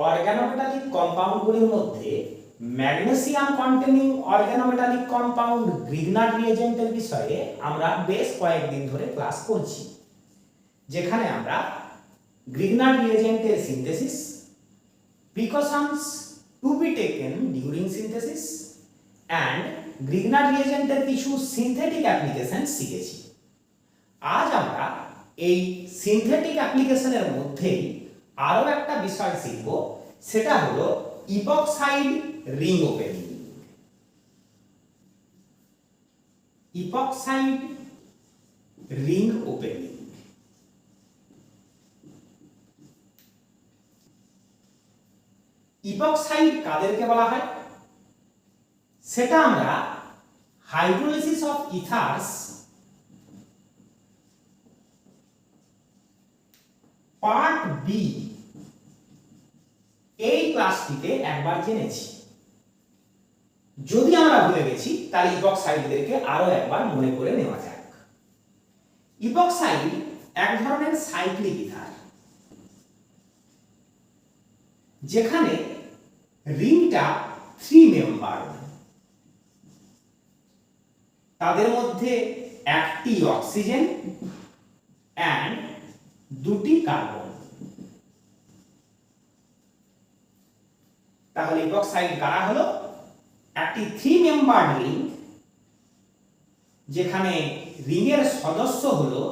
Organometallic কম্পাউন্ডগুলির মধ্যে magnesium containing organometallic compound Grignard রিয়েজেন্টের বিষয়ে আমরা বেশ কয়েকদিন ধরে ক্লাস করছি, যেখানে আমরা গ্রিগনার রিয়েজেন্টের synthesis, precautions to be taken during synthesis and Grignard রিয়েজেন্টের কিছু সিনথেটিক অ্যাপ্লিকেশন শিখেছি। আজ আমরা এই সিনথেটিক অ্যাপ্লিকেশনের মধ্যেই আরো একটা বিষয় শিখব, সেটা হলো ইপক্সাইড রিং ওপেনিং। ইপক্সাইড রিং ওপেনিং ইপক্সাইড কাদেরকে বলা হয় সেটা আমরা হাইড্রোলিসিস অফ ইথার্স পার্ট বি এই ক্লাসটিতে একবার জেনেছি। যদি আমরা ভুলে গেছি তাহলে ইপক্সাইডদেরকে আরো একবার মনে করে নেওয়া যাক। ইপক্সাইড এক ধরনের সাইক্লিক ইথার, যেখানে রিংটা 3 মেম্বার, তাদের মধ্যে একটি অক্সিজেন এন্ড দুটি কার্বন। তাহলে ইপক্সাইড কারা হলো? একটি 3 মেম্বার রিং, যেখানে রিং এর সদস্য হলো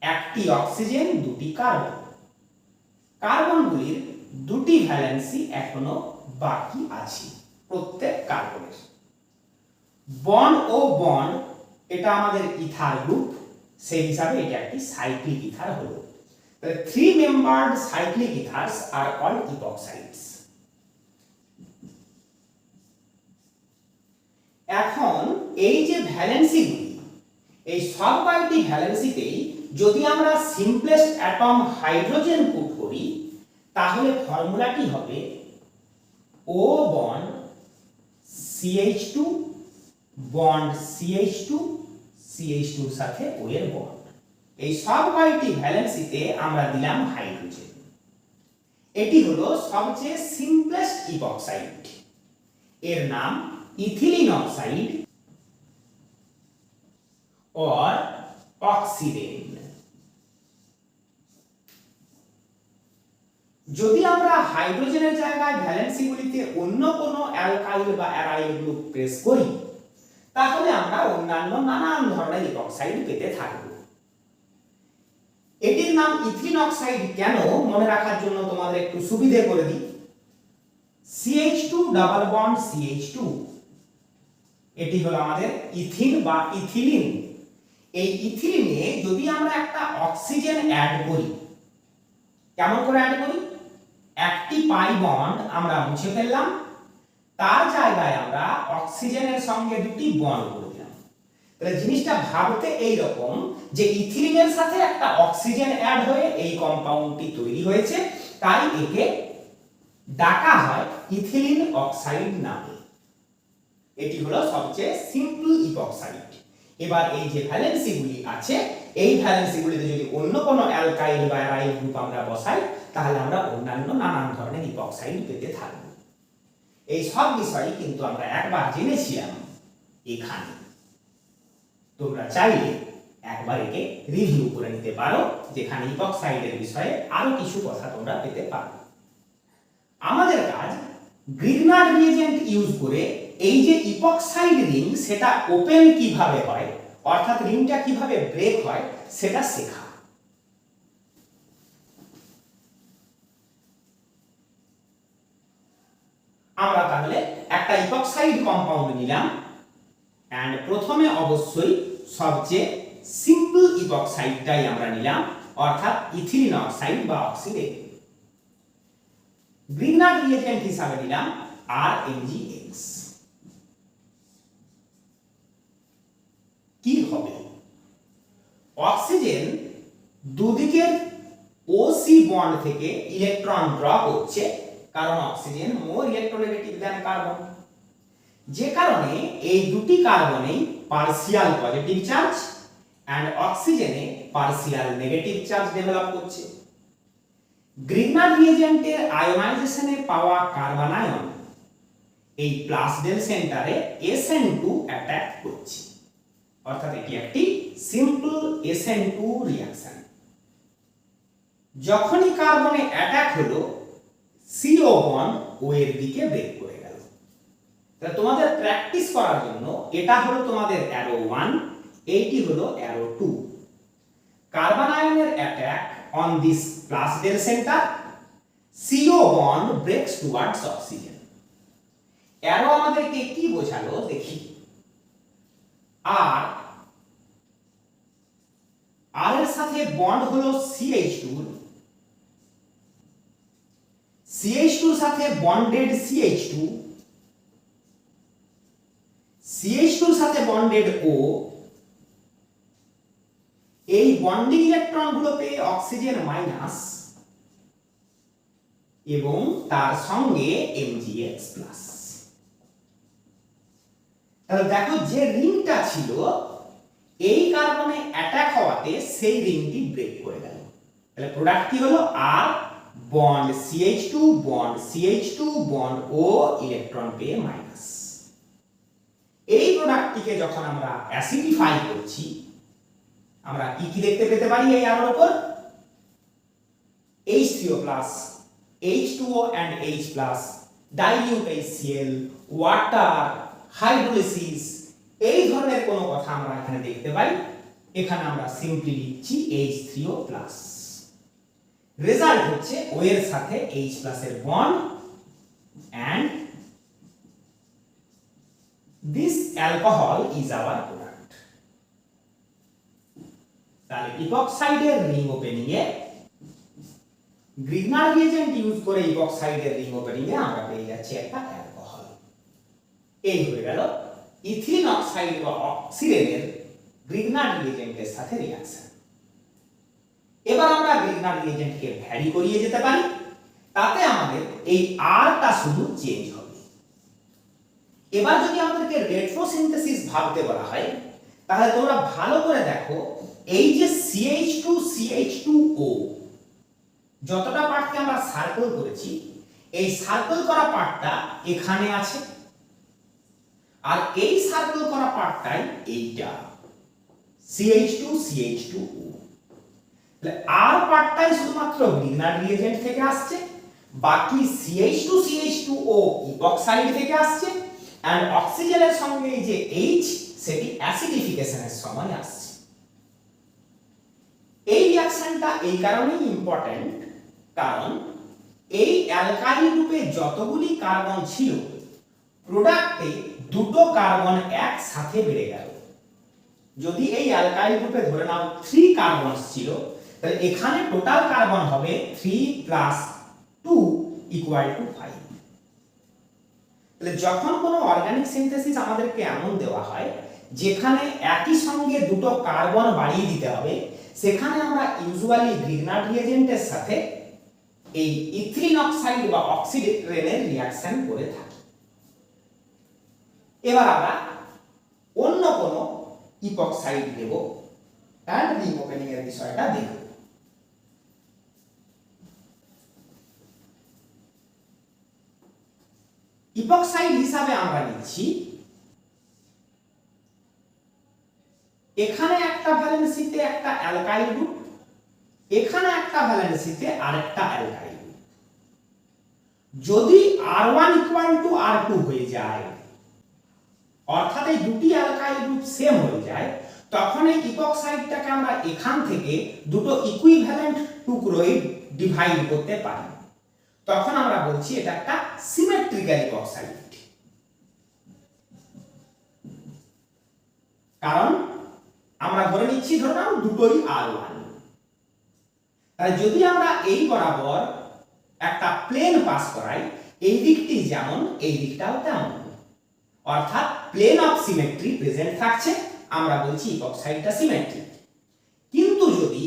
একটি অক্সিজেন, দুটি কার্বন। কার্বনগুলির দুটি ভ্যালেন্সি এখনো বাকি আছে প্রত্যেক কার্বনের। বন্ড ও বন্ড এটা আমাদের ইথার গ্রুপ, সেই হিসাবে এটা একটি সাইক্লিক ইথার হলো। তাহলে 3 মেম্বার্ড সাইক্লিক ইথার্স আর কল্ড ইপক্সাইডস। এখন এই যে ভ্যালেন্সিগুলি, এই সব কয়েকটি ভ্যালেন্সিতেই যদি আমরা সিম্পলেস্ট অ্যাটম হাইড্রোজেন পুট করি, তাহলে ফর্মুলাটি হবে O bond CH2 bond CH2 CH2 এর সাথে O এর বন্ড। এই সব কয়েকটি ভ্যালেন্সিতে আমরা দিলাম হাইড্রোজেন। এটি হলো সবচেয়ে সিম্পলেস্ট ইপক্সাইড। এর নাম ইথিলিন অক্সাইড or অক্সিডেন। যদি আমরা হাইড্রোজেনের জায়গায় ভ্যালেন্সিগুলিতে অন্য কোনো অ্যালকাইল বা অ্যারাইল গ্রুপ প্রেস করি, তাহলে আমরা অন্যান্য নানান ধরনের ইপক্সাইড পেতে থাকব। এটির নাম ইথিলিন অক্সাইড কেন মনে রাখার জন্য তোমাদের একটু সুবিধে করে দিই। CH2 ডাবল বন্ড CH2, এটি হলো আমাদের ইথিন বা ইথিলিন। এই ইথিলিনে যদি আমরা একটা অক্সিজেন অ্যাড করি, কেমন করে অ্যাড করি? একটি পাই বন্ড আমরা মুছে ফেললাম, তার জায়গায় আমরা অক্সিজেনের সঙ্গে দুটি বন্ড করে দিলাম। তাহলে জিনিসটা ভাবতে এই রকম যে ইথিলিনের সাথে একটা অক্সিজেন অ্যাড হয়ে এই কম্পাউন্ডটি তৈরি হয়েছে, তাই একে ডাকা হয় ইথিলিন অক্সাইড নামে। এটি হলো সবচেয়ে সিম্পল ইপক্সাইড। এবার এই যে ভ্যালেন্সিগুলি আছে, এই ভ্যালেন্সিগুলিতে যদি অন্য কোনো অ্যালকাইল বা অ্যারাইল গ্রুপ আমরা বসাই, তাহলে আমরা অন্যান্য নানান ধরনের ইপক্সাইড পেতে থাকব। এই সব বিষয় কিন্তু আমরা একবার জেনেছিলাম এখানে। তোমরা চাইলে একবার একে রিভিউ করে নিতে পারো, যেখানে ইপক্সাইডের বিষয়ে আরো কিছু কথা তোমরা পেতে পারো। আমাদের কাজ গ্রিগনার রিয়েজেন্ট ইউজ করে এই যে ইপক্সাইড রিং, সেটা ওপেন কিভাবে হয়, অর্থাৎ রিংটা কিভাবে ব্রেক হয়, সেটা শেখা। আমরা তাহলে একটা ইপক্সাইড কম্পাউন্ড নিলাম, এন্ড প্রথমে অবশ্যই সবচেয়ে সিম্পল ইপক্সাইডটাই আমরা নিলাম, অর্থাৎ ইথিলিন অক্সাইড বা অক্সিডেন। গ্রিগনার রিয়েজেন্ট হিসাবে নিলাম RMgX। কি হবে? অক্সিজেন দুদিকের OC বন্ড থেকে ইলেকট্রন ড্র করছে, কারণ অক্সিজেন মোর ইলেকট্রোনেগেটিভ দ্যান কার্বন। যে কারণে এই দুটি কার্বনেই পার্সিয়াল পজিটিভ চার্জ এন্ড অক্সিজেনে পার্সিয়াল নেগেটিভ চার্জ ডেভেলপ করছে। গ্রিগনার রিয়েজেন্টের আয়োনাইজেশনে পাওয়া কার্বন আয়ন এই প্লাস ডেল সেন্টারে SN2 অ্যাটাক করছে, অর্থাৎ এটি একটি সিম্পল SN2 রিঅ্যাকশন। যখনই কার্বনে অ্যাটাক হলো CO বন্ড ও এর দিকে ব্রেক করে গেল। তাহলে তোমাদের প্র্যাকটিস করার জন্য এটা হলো তোমাদের অ্যারো 1, এইটি হলো অ্যারো 2। কার্বন আয়নের attack on this plus del centre, CO bond breaks towards oxygen. Arrow আমাদেরকে কি বোঝালো দেখি। আর এর সাথে বন্ড হলো CH2, CH2 এর সাথে বন্ডেড CH2, CH2 এর সাথে বন্ডেড O। এই বন্ডিং ইলেকট্রন গুলো পেয়ে অক্সিজেন মাইনাস এবং তার সঙ্গে MgX প্লাস। তাহলে দেখো যে রিংটা ছিল এই কার্বনে অ্যাটাক হওয়াতে সেই রিংটি ব্রেক করে গেল। তাহলে প্রোডাক্ট কি হলো? আর bond CH2 bond CH2 bond O, electron পেয়ে মাইনাস। এই প্রোডাক্টটিকে যখন আমরা অ্যাসিডিফাই করছি আমরা কি কি দেখতে পেতে পারি এই আলোর উপর? H3O+, H2O and H+, dilute HCl, water, hydrolysis, এই ধরনের কোনো কথা আমরা এখানে দেখতে পাই। এখানে আমরা সিম্পলি লিখছি H3O+। রেজাল্ট হচ্ছে O এর সাথে H+ এর bond and this alcohol is our product. তাহলে ইপক্সাইডের রিং ওপেনিং এ গ্রিগনার রিয়েজেন্ট ইউজ করে ইপক্সাইডের রিং ওপেনিং এ আমরা পেয়ে যাচ্ছি একটা অ্যালকোহল। এই হয়ে গেল ইথিলিন অক্সাইড বা অক্সিডেনের গ্রিগনার রিয়েজেন্টের সাথে রিঅ্যাকশন। এবার আমরা গ্রিগনার রিয়েজেন্টকে ভ্যারি করিয়ে যেতে পারি, তাতে আমাদের এই আরটা শুধু চেঞ্জ হবে। এবার যদি আমাদেরকে রেট্রোসিনথেসিস ভাবতে বলা হয় তাহলে তোমরা ভালো করে দেখো, এই যে CH2 CH2O যতটা পার্টকে আমরা সার্কেল করেছি এই সার্কেল করা পার্টটা এখানে আছে, আর এই সার্কেল করা পার্টটাই এইটা CH2 CH2O। তাহলে আর পার্টটাই শুধুমাত্র গ্রিগনার রিয়েজেন্ট থেকে আসছে, বাকি CH2 CH2O ইপক্সাইড থেকে আসছে, এন্ড অক্সিজেনের সঙ্গে এই যে H সেটি অ্যাসিডিফিকেশনের সময় আসছে। এই রিঅ্যাকশনটা এই কারণেই ইম্পর্টেন্ট, কারণ এই অ্যালকাইল গ্রুপে যতগুলি কার্বন ছিল প্রোডাক্টে দুটো কার্বন একসাথে বেড়ে গেল। যদি এই অ্যালকাইল গ্রুপে ধরে নাও 3 কার্বন ছিল, তাহলে এখানে টোটাল কার্বন হবে 3 + 2 = 5। তাহলে যখন কোনো অর্গানিক সিনথেসিস আমাদেরকে এমন দেওয়া হয় যেখানে একই সঙ্গে দুটো কার্বন বাড়িয়ে দিতে হবে, সেখানে আমরা ইউজুয়ালি গ্রিগনার রিয়েজেন্টের সাথে এই ইথিলিন অক্সাইড বা অক্সিডেনের রিঅ্যাকশন করে থাকি। এবার আমরা অন্য কোনো ইপক্সাইড দেব এন্ড রিং ওপেনিং এর বিষয়টা দেখব। ইপক্সাইড হিসাবে আমরা নিচ্ছি এখানে একটা ভ্যালেন্সিতে একটা অ্যালকাইল গ্রুপ, এখানে একটা ভ্যালেন্সিতে আরেকটা অ্যালকাইল গ্রুপ। যদি R1 = R2 হয়ে যায়, অর্থাৎ এই দুটি অ্যালকাইল গ্রুপ সেম হয়ে যায়, তখন এই ইপক্সাইডটাকে আমরা এখান থেকে দুটো ইকুইভ্যালেন্ট টুকরোয় ডিভাইড করতে পারি। তখন আমরা বলছি এটা একটা সিমেট্রিক্যাল ইপক্সাইড, কারণ আমরা ধরে নিচ্ছি ধরে নাও দুটোই R1। তাহলে যদি আমরা এই বরাবর একটা প্লেন পাস করাই, এই দিকটি যেমন এই দিকটাও তেমন, অর্থাৎ প্লেন অফ সিমেট্রি প্রেজেন্ট থাকছে, আমরা বলছি ইপক্সাইডটা সিমেট্রিক। কিন্তু যদি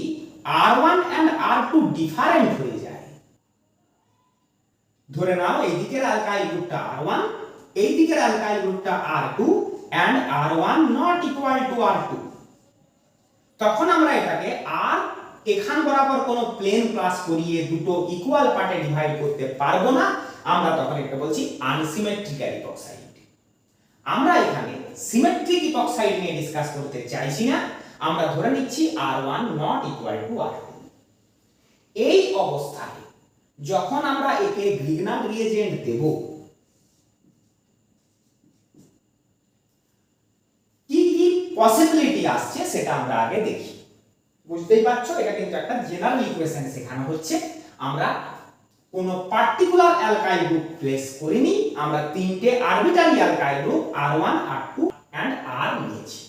R1 and R2 ডিফারেন্ট হয়ে যায়, ধরে নাও এই দিকের অ্যালকাইল গ্রুপটা R1, এই দিকের অ্যালকাইল গ্রুপটা R2 and R1 not equal to R2, তখন আমরা এটাকে R এখান বরাবর কোনো প্লেন ক্লাস করিয়ে দুটো ইকুয়াল পার্টে ডিভাইড করতে পারবো না, আমরা তখন একটা বলছি আনসিমেট্রিক্যাল ইপক্সাইড। আমরা এখানে সিমেট্রিক ইপক্সাইড নিয়ে ডিসকাস করতে চাইছি না, আমরা ধরে নিচ্ছি R1 not equal to R2। এই অবস্থায় যখন আমরা একে গ্রিগনার রিয়েজেন্ট দেব, কি কি পসিবিলিটি আসছে সেটা আমরা আগে দেখি। বুঝতেই পারছো, এটা কিন্তু একটা জেনারেল ইকুয়েশন শেখানো হচ্ছে। আমরা কোন পার্টিকুলার অ্যালকাইল গ্রুপ প্লেস করিনি, আমরা তিনটে arbitrary alkyl group R1 R2 and R নিয়েছি।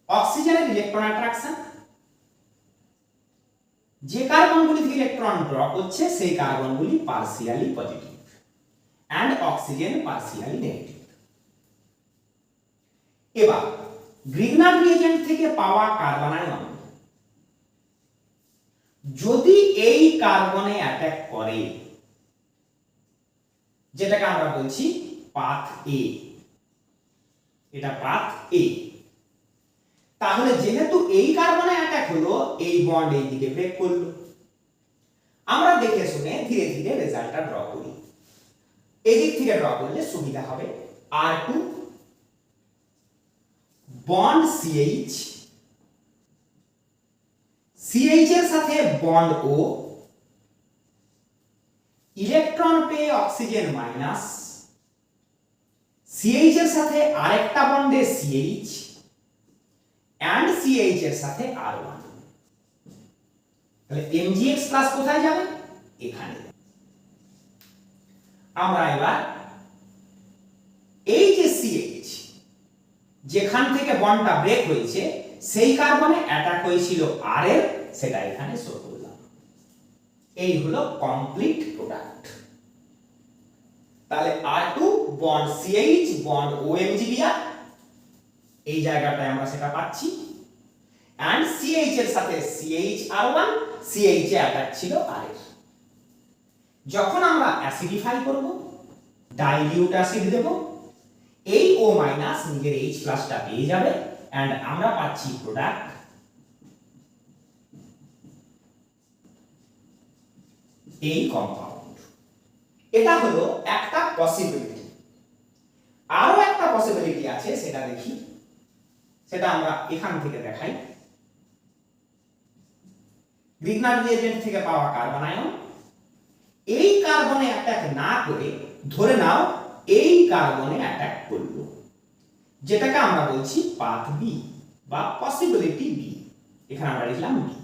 অক্সিজেনের ইলেকট্রন অ্যাট্রাকশন, যে কার্বনগুলি থেকে ইলেকট্রন ড্রপ হচ্ছে সেই কার্বনগুলি partially positive and oxygen partially negative. এবার গ্রিগনার রিয়েজেন্ট থেকে পাওয়া কার্বন আয়ন যদি এই কার্বনে অ্যাটাক করে, যেটাকে আমরা বলছি পাথ এ, এটা পাথ এ, তাহলে যেহেতু এই কার্বনে অ্যাটাক হলো, এই বন্ড এই দিকে ব্রেক করলো। আমরা দেখে শুনে ধীরে ধীরে রেজাল্টটা ড্র করি। এই দিক থেকে ড্র করলে সুবিধা হবে। R2 বন্ড CH, CH এর সাথে বন্ড O, ইলেকট্রন পেয়ে অক্সিজেন মাইনাস, CH এর সাথে আরেকটা বন্ডে CH এন্ড CH এর সাথে R1। তাহলে MgX প্লাস কোথায় যাবে? এখানে। আমরা এবার এই যে CH যেখান থেকে বন্ডটা ব্রেক হয়েছে সেই কার্বনে অ্যাটাক হয়েছিল R এর, সেটা এখানে শো করলাম। এই হলো কমপ্লিট প্রোডাক্ট। তাহলে R2 bond CH bond OMgBr, এই জায়গাটায় আমরা সেটা পাচ্ছি, এন্ড CH এর সাথে CHR1, CH এ অ্যাটাক ছিল R এর। যখন আমরা অ্যাসিডিফাই করব, ডাইলিউট অ্যাসিড দেব, এই O- নিজের H প্লাসটা পেয়ে যাবে এন্ড আমরা পাচ্ছি প্রোডাক্ট এই কম্পাউন্ড। এটা হলো একটা পসিবিলিটি। আরো একটা পসিবিলিটি আছে, সেটা দেখি। সেটা আমরা এখান থেকে দেখাই। গ্রিগনার রিয়েজেন্ট থেকে পাওয়া কার্বন আয়ন এই কার্বনে অ্যাটাক না করে ধরে নাও এই কার্বনে অ্যাটাক করলো, যেটাকে আমরা বলছি পাথ বি বা পসিবিলিটি বি। এখানে আমরা লিখলাম বি।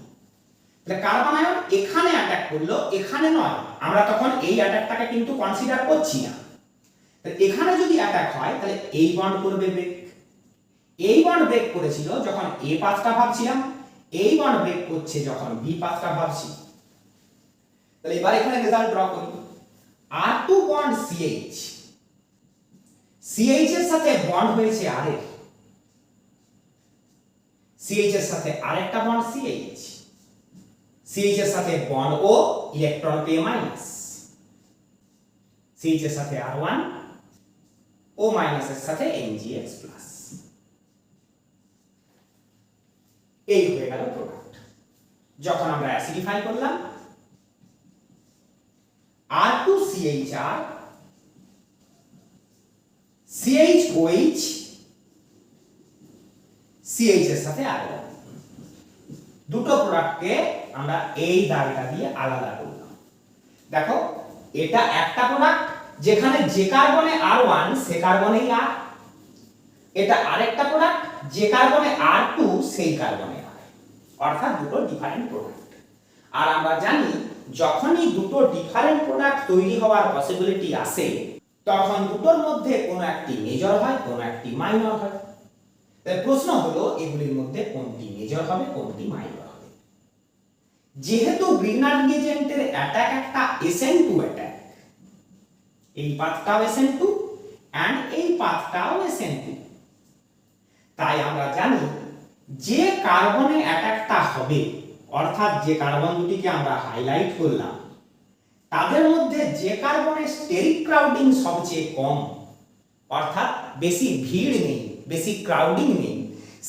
তাহলে কার্বন আয়ন এখানে অ্যাটাক করলো, এখানে নয়। আমরা তখন এই অ্যাটাকটাকে কিন্তু কনসিডার করছি না। তাহলে এখানে যদি অ্যাটাক হয় তাহলে এই বন্ড করবে ব্রেক। এই বন্ড ব্রেক করেছিল যখন এ পাথটা ভাবছিলাম, এই বন্ড ব্রেক করছে যখন বি পাথটা ভাবছি। তাহলে এবার এখানে রেজাল্ট ড্র করি। R2 বন্ড CH, CH এর সাথে বন্ড হয়েছে R এর, CH এর সাথে আরেকটা বন্ড CH, CH এর সাথে বন্ড O, ইলেকট্রন পেয়ে মাইনাস, CH এর সাথে R1, O মাইনাস এর সাথে MgX প্লাস। এই হয়ে গেল প্রোডাক্ট। যখন আমরা অ্যাসিডিফাই করলাম, R2CHR, CHOH, CH এর সাথে R1, দুটো প্রোডাক্টকে আমরা এই দাগটা দিয়ে আলাদা করলাম। দেখো, এটা একটা প্রোডাক্ট যেখানে যে কার্বনে R1 সে কার্বনেই R, এটা আরেকটা প্রোডাক্ট যে কার্বনে R2 সেই কার্বনে R, অর্থাৎ দুটো ডিফারেন্ট প্রোডাক্ট। আর আমরা জানি যখনই দুটো ডিফারেন্ট প্রোডাক্ট তৈরি হওয়ার পসিবিলিটি আসে, তখন দুটোর মধ্যে কোনো একটি মেজর হয়, কোনো একটি মাইনর হয়। তাই প্রশ্ন হলো এগুলির মধ্যে কোনটি মেজর হবে, কোনটি মাইনর হবে। যেহেতু গ্রিগনার রিয়েজেন্টের অ্যাটাক একটা SN2 অ্যাটাক, এই পাথটাও SN2 এন্ড এই পাথটাও SN2, তাই আমরা জানি যে কার্বনে অ্যাটাকটা হবে, অর্থাৎ যে কার্বন দুটিকে আমরা হাইলাইট করলাম, তাদের মধ্যে যে কার্বনের স্টেরিক ক্রাউডিং সবচেয়ে কম, অর্থাৎ বেশি ভিড় নেই, বেশি ক্রাউডিং নেই,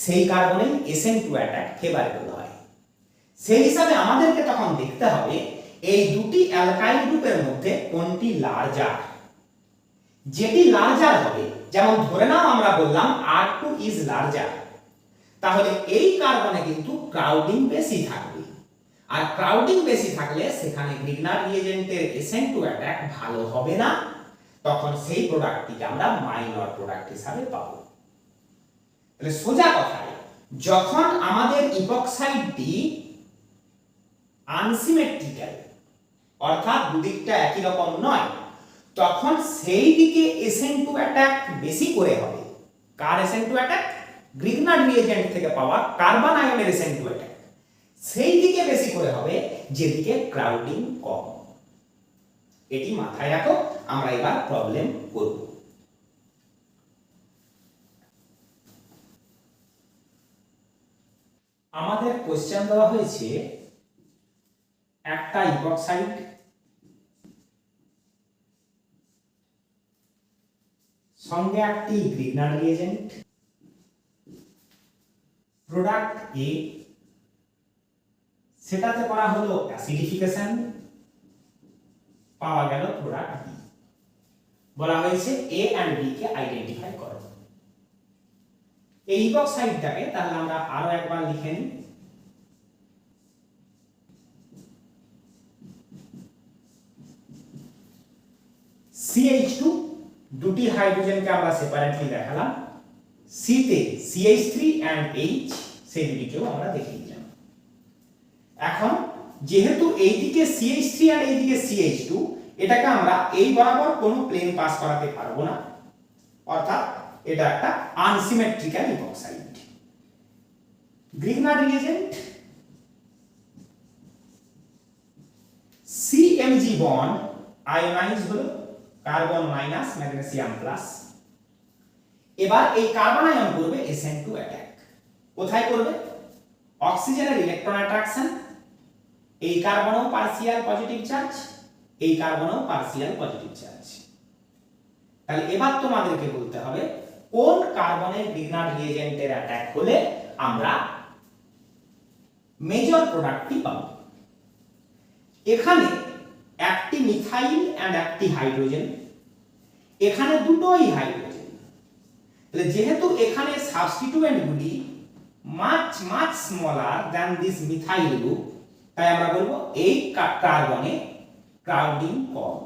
সেই কার্বনেই SN2 অ্যাটাক ফেভারেবল হয়। সেই হিসাবে আমাদেরকে তখন দেখতে হবে এই দুটি অ্যালকাইল গ্রুপের মধ্যে কোনটি লার্জার। যেটি লার্জার হবে, যেমন ধরে নাও আমরা বললাম R2 ইজ লার্জার, তাহলে এই কার্বনে কিন্তু ক্রাউডিং বেশি থাকবে, আর ক্রাউডিং বেশি থাকলে সেখানে গ্রিগনার রিয়েজেন্টের SN2 অ্যাটাক ভালো হবে না, তখন সেই প্রোডাক্টটিকে আমরা মাইনর প্রোডাক্ট হিসাবে পাবো। তাহলে সোজা কথায় যখন আমাদের ইপক্সাইডটি আনসিমেট্রিক্যাল, অর্থাৎ দুদিকটা একই রকম নয়, তখন সেই দিকে SN2 অ্যাটাক বেশি করে হবে। কার SN2 অ্যাটাক? গ্রিগনার রিয়েজেন্ট থেকে পাওয়া কার্বন আয়নের SN2 অ্যাটাক সেই দিকে বেশি করে হবে যেদিকে ক্রাউডিং কম। এটি মাথায় রাখো। আমরা এবার প্রবলেম করব। আমাদের কোশ্চেন দেওয়া হয়েছে একটা ইপক্সাইড সঙ্গে একটি গ্রিগনার রিয়েজেন্ট, প্রোডাক্ট এ, সেটাতে করা হলো অ্যাসিডিফিকেশন, পাওয়া গেল প্রোডাক্ট বি। বলা হয়েছে এ এন্ড বি কে আইডেন্টিফাই করো। এই ইপক্সাইডটাকে তাহলে আমরা আরো একবার লিখে নিই। CH2 দুটি হাইড্রোজেনকে আমরা সেপারেটলি দেখালাম, সি তে CH3 এন্ড H সেই দুটিকেও আমরা দেখিয়ে দিলাম। এখন যেহেতু এইদিকে CH3 আর এইদিকে CH2, এটাকে আমরা এই বরাবর কোনো প্লেন পাস করাতে পারবো না, অর্থাৎ এটা একটা unsymmetrical epoxide. Grignard reagent CMG bond ionize হলো কার্বন মাইনাস ম্যাগনেসিয়াম প্লাস। এবার এই কার্বন আয়ন করবে SN2 অ্যাটাক। কোথায় করবে? অক্সিজেনের ইলেকট্রন অ্যাট্রাকশন, এই কার্বনেও পার্সিয়াল পজিটিভ চার্জ, এই কার্বনেও পার্সিয়াল পজিটিভ চার্জ। তাহলে এবার তোমাদেরকে বলতে হবে কোন কার্বনের গ্রিগনার রিয়েজেন্টের অ্যাটাক হলে আমরা মেজর প্রোডাক্টটি পাব। এখানে একটি মিথাইল এন্ড একটি হাইড্রোজেন, এখানে দুটোই হাইড্রোজেন। তাহলে যেহেতু এখানে সাবস্টিটিউয়েন্টগুলি much smaller than this methyl group, তাই আমরা বলবো এই কার্বনে ক্রাউডিং কম,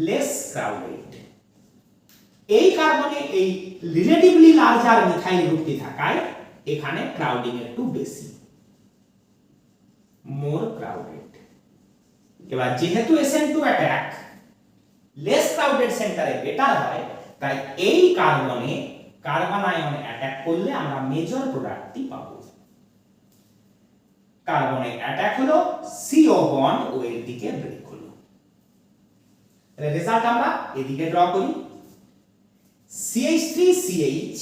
লেস ক্রাউডেড। এই কার্বনে এই রিলেটিভলি লার্জার মিথাইল গ্রুপটি থাকায় এখানে ক্রাউডিং একটু বেশি, মোর ক্রাউডেড। এবার যেহেতু SN2 অ্যাটাক লেস ক্রাউডেড সেন্টারে বেটার হয়, তাই এই কার্বনে কার্বন আয়ন অ্যাটাক করলে আমরা মেজর প্রোডাক্টটি পাবো। কার্বনের অ্যাটাক হলো, CO বন্ড ও এর দিকে ব্রেক হলো। তাহলে রেজাল্ট আমরা এদিকে ড্র করি। CH3CH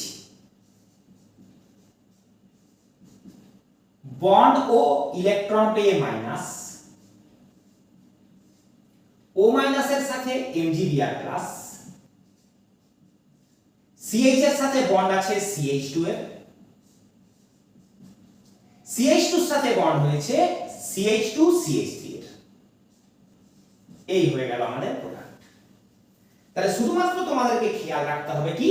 বন্ড ও ইলেকট্রন পেয়ে মাইনাস, O মাইনাস এর সাথে MgBr প্লাস, CH এর সাথে বন্ড আছে CH2 এর, CH2 এর সাথে বন্ড হয়েছে CH2CH3 এর। এই হয়ে গেল আমাদের প্রোডাক্ট। তাহলে শুধুমাত্র তোমাদেরকে খেয়াল রাখতে হবে কি,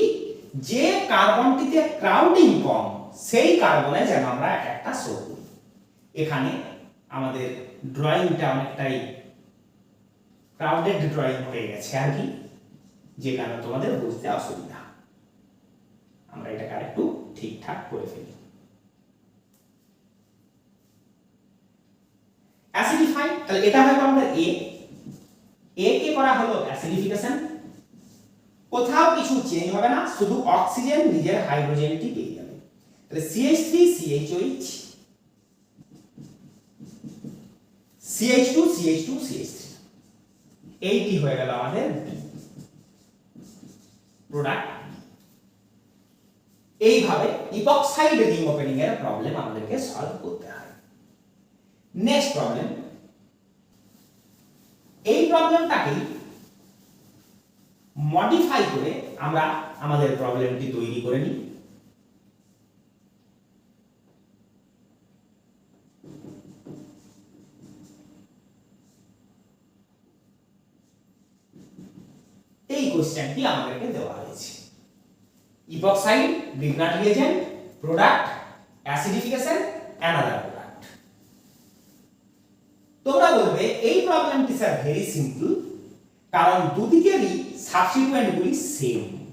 যে কার্বনটিতে ক্রাউডিং কম সেই কার্বনে যেন আমরা একটা শো করি। এখানে আমাদের ড্রয়িংটা অনেকটাই ক্রাউডেড ড্রয়িং হয়ে গেছে আর কি, যে কারণে তোমাদের বুঝতে অসুবিধা। আমরা এটাকে আরেকটু ঠিকঠাক করে ফেলি। অ্যাসিডিফাই, তাহলে এটা হলো আমাদের এ কে করা হলো অ্যাসিডিফিকেশন। কোথাও কিছু চেঞ্জ হবে না, শুধু অক্সিজেন নিজের হাইড্রোজেনটি পেয়ে যাবে। তাহলে CH3CHOH, CH2CH2CH3, এইটি হয়ে গেল আমাদের প্রোডাক্ট। এইভাবে ইপক্সাইড রিং ওপেনিং এর প্রবলেম আমাদেরকে সলভ করতে হয়। নেক্সট প্রবলেম, এই প্রবলেমটাকে মডিফাই করে আমরা আমাদের প্রবলেমটি তৈরি করে নিই। কোশ্চেনটি আমাদেরকে দেওয়া হয়েছে। Epoxide, Grignard reagent, product, acidification, another product. তোমরা বলবে এই প্রবলেমটি স্যার ভেরি সিম্পল, কারণ দুদিকেরই সাবস্টিটিউয়েন্টগুলি সেম,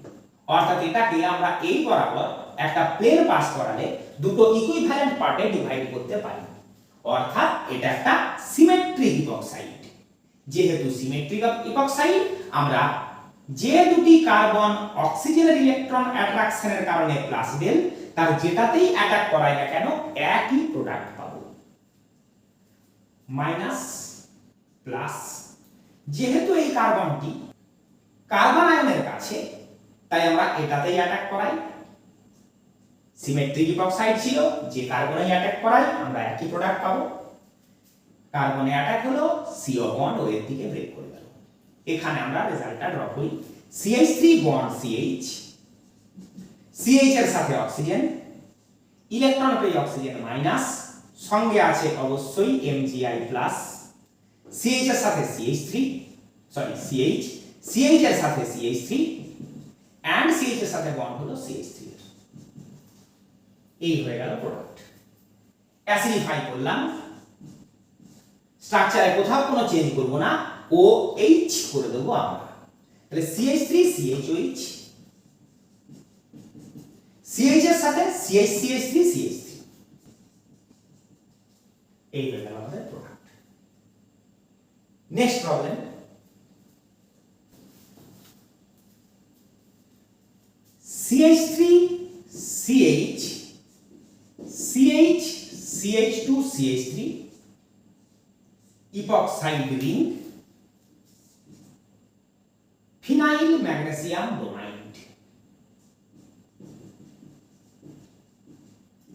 অর্থাৎ এটাকে আমরা এই বরাবর একটা প্লেন পাস করালে দুটো ইকুইভ্যালেন্ট পার্টে ডিভাইড করতে পারি, অর্থাৎ এটা একটা সিমেট্রিক ইপক্সাইড। যেহেতু সিমেট্রিক ইপক্সাইড, আমরা যে দুটি কার্বন অক্সিজেনের ইলেকট্রন অ্যাট্রাকশনের কারণে প্লাস দেন, তার যেটাতেই অ্যাটাক করাই না কেন একই প্রোডাক্ট পাবো, মাইনাস প্লাস। যেহেতু এই কার্বনটি কার্বন আয়নের কাছে, তাই আমরা এটাতেই অ্যাটাক করাই। সিমেট্রিক ইপক্সাইড ছিল, যে কার্বনেই অ্যাটাক করাই আমরা একই প্রোডাক্ট পাবো। কার্বনে অ্যাটাক হলো, CO বন্ড ওর দিকে ব্রেক করে গেল। এখানে আমরা রেজাল্টটা ড্র করি। CH3 বন্ড CH, CH এর সাথে অক্সিজেন, ইলেকট্রন পেয়ে অক্সিজেন মাইনাস, সঙ্গে আছে অবশ্যই Mgi প্লাস, CH এর সাথে CH3 সরি CH, CH এর সাথে CH3 এন্ড CH এর সাথে বন্ড হলো CH3। এই হয়ে গেল প্রোডাক্ট। অ্যাসিডিফাই করলাম, স্ট্রাকচারে কোথাও কোনো চেঞ্জ করব না, OH করে দেব আমরা। তাহলে CH3 CHOH, CH এর সাথে CH3 CH3। এই হয়ে গেল আমাদের product. Next problem, CH3 CH CH CH2 CH3 epoxide ring, phenyl magnesium bromide.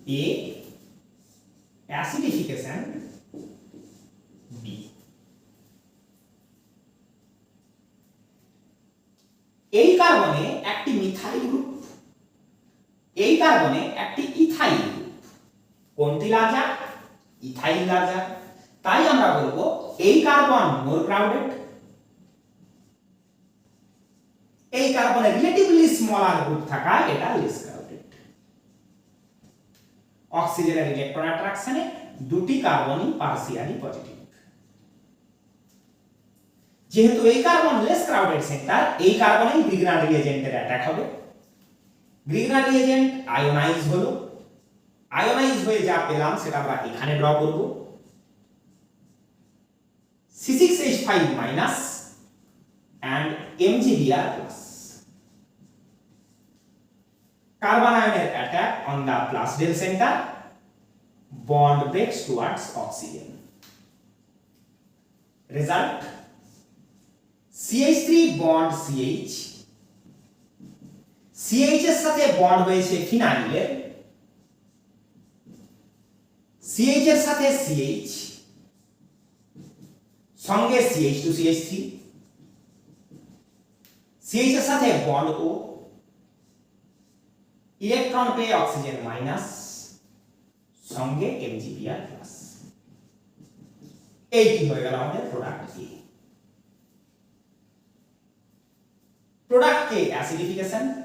A acidification, B। এই কার্বনে একটি মিথাইল গ্রুপ, এই কার্বনে একটি ইথাইল গ্রুপ। কোনটি লার্জার? Ethyl larger. তাই আমরা বলবো এই কার্বন মোর ক্রাউডেড, এই কার্বনে রিলেটিভলি স্মলার গ্রুপ থাকা এটা লেস ক্রাউডেড। অক্সিজেনের ইলেকট্রন অ্যাট্রাকশনে দুটি কার্বনই পার্সিয়ালি পজিটিভ। যেহেতু এই কার্বন লেস ক্রাউডেড সেন্টার, এই কার্বনেই গ্রিগনার রিয়েজেন্টের অ্যাটাক হবে। গ্রিগনার রিয়েজেন্ট আয়োনাইজ হলো, আয়োনাইজ হয়ে যা পেলাম সেটা আমরা এখানে ড্র করব। C6H5 minus and MgBr plus. Carbon ion attack on the plus del center, bond breaks towards oxygen. Result, CH3 bond CH, CH এর সাথে বন্ড হয়েছে ফিনাইলের, CH এর সাথে CH, সঙ্গে CH2 CH3, CH এর সাথে বন্ড O, ইলেকট্রন পেয়ে oxygen minus, সঙ্গে MgBr প্লাস। এইটি হয়ে গেল আমাদের product A। Product K acidification,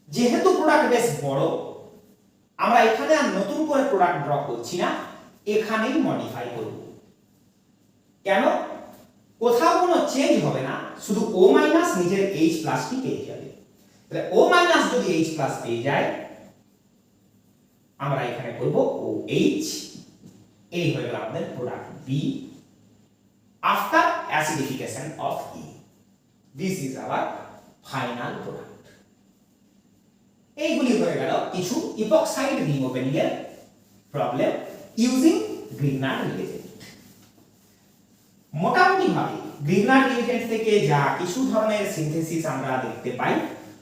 যেহেতু প্রোডাক্ট বেশ বড়, আমরা এখানে আর নতুন করে প্রোডাক্ট ড্র করছি না, এখানেই মডিফাই করব। কেন? কোথাও কোনো চেঞ্জ হবে না, শুধু O- নিজের H+ টি পেয়ে যাবে। তাহলে O- যদি H+ পেয়ে যায়, আমরা এখানে করব OH। এই হয়ে গেল আমাদের product B after acidification of E। This is our final product. এইগুলি হয়ে গেল কিছু ইপক্সাইড রিং ওপেনিং এর প্রবলেম ইউজিং গ্রিগনার রিয়েজেন্ট। মোটামুটি ভাবে গ্রিগনার রিয়েজেন্ট থেকে যা কিছু ধরনের সিনথেসিস আমরা দেখতে পাই,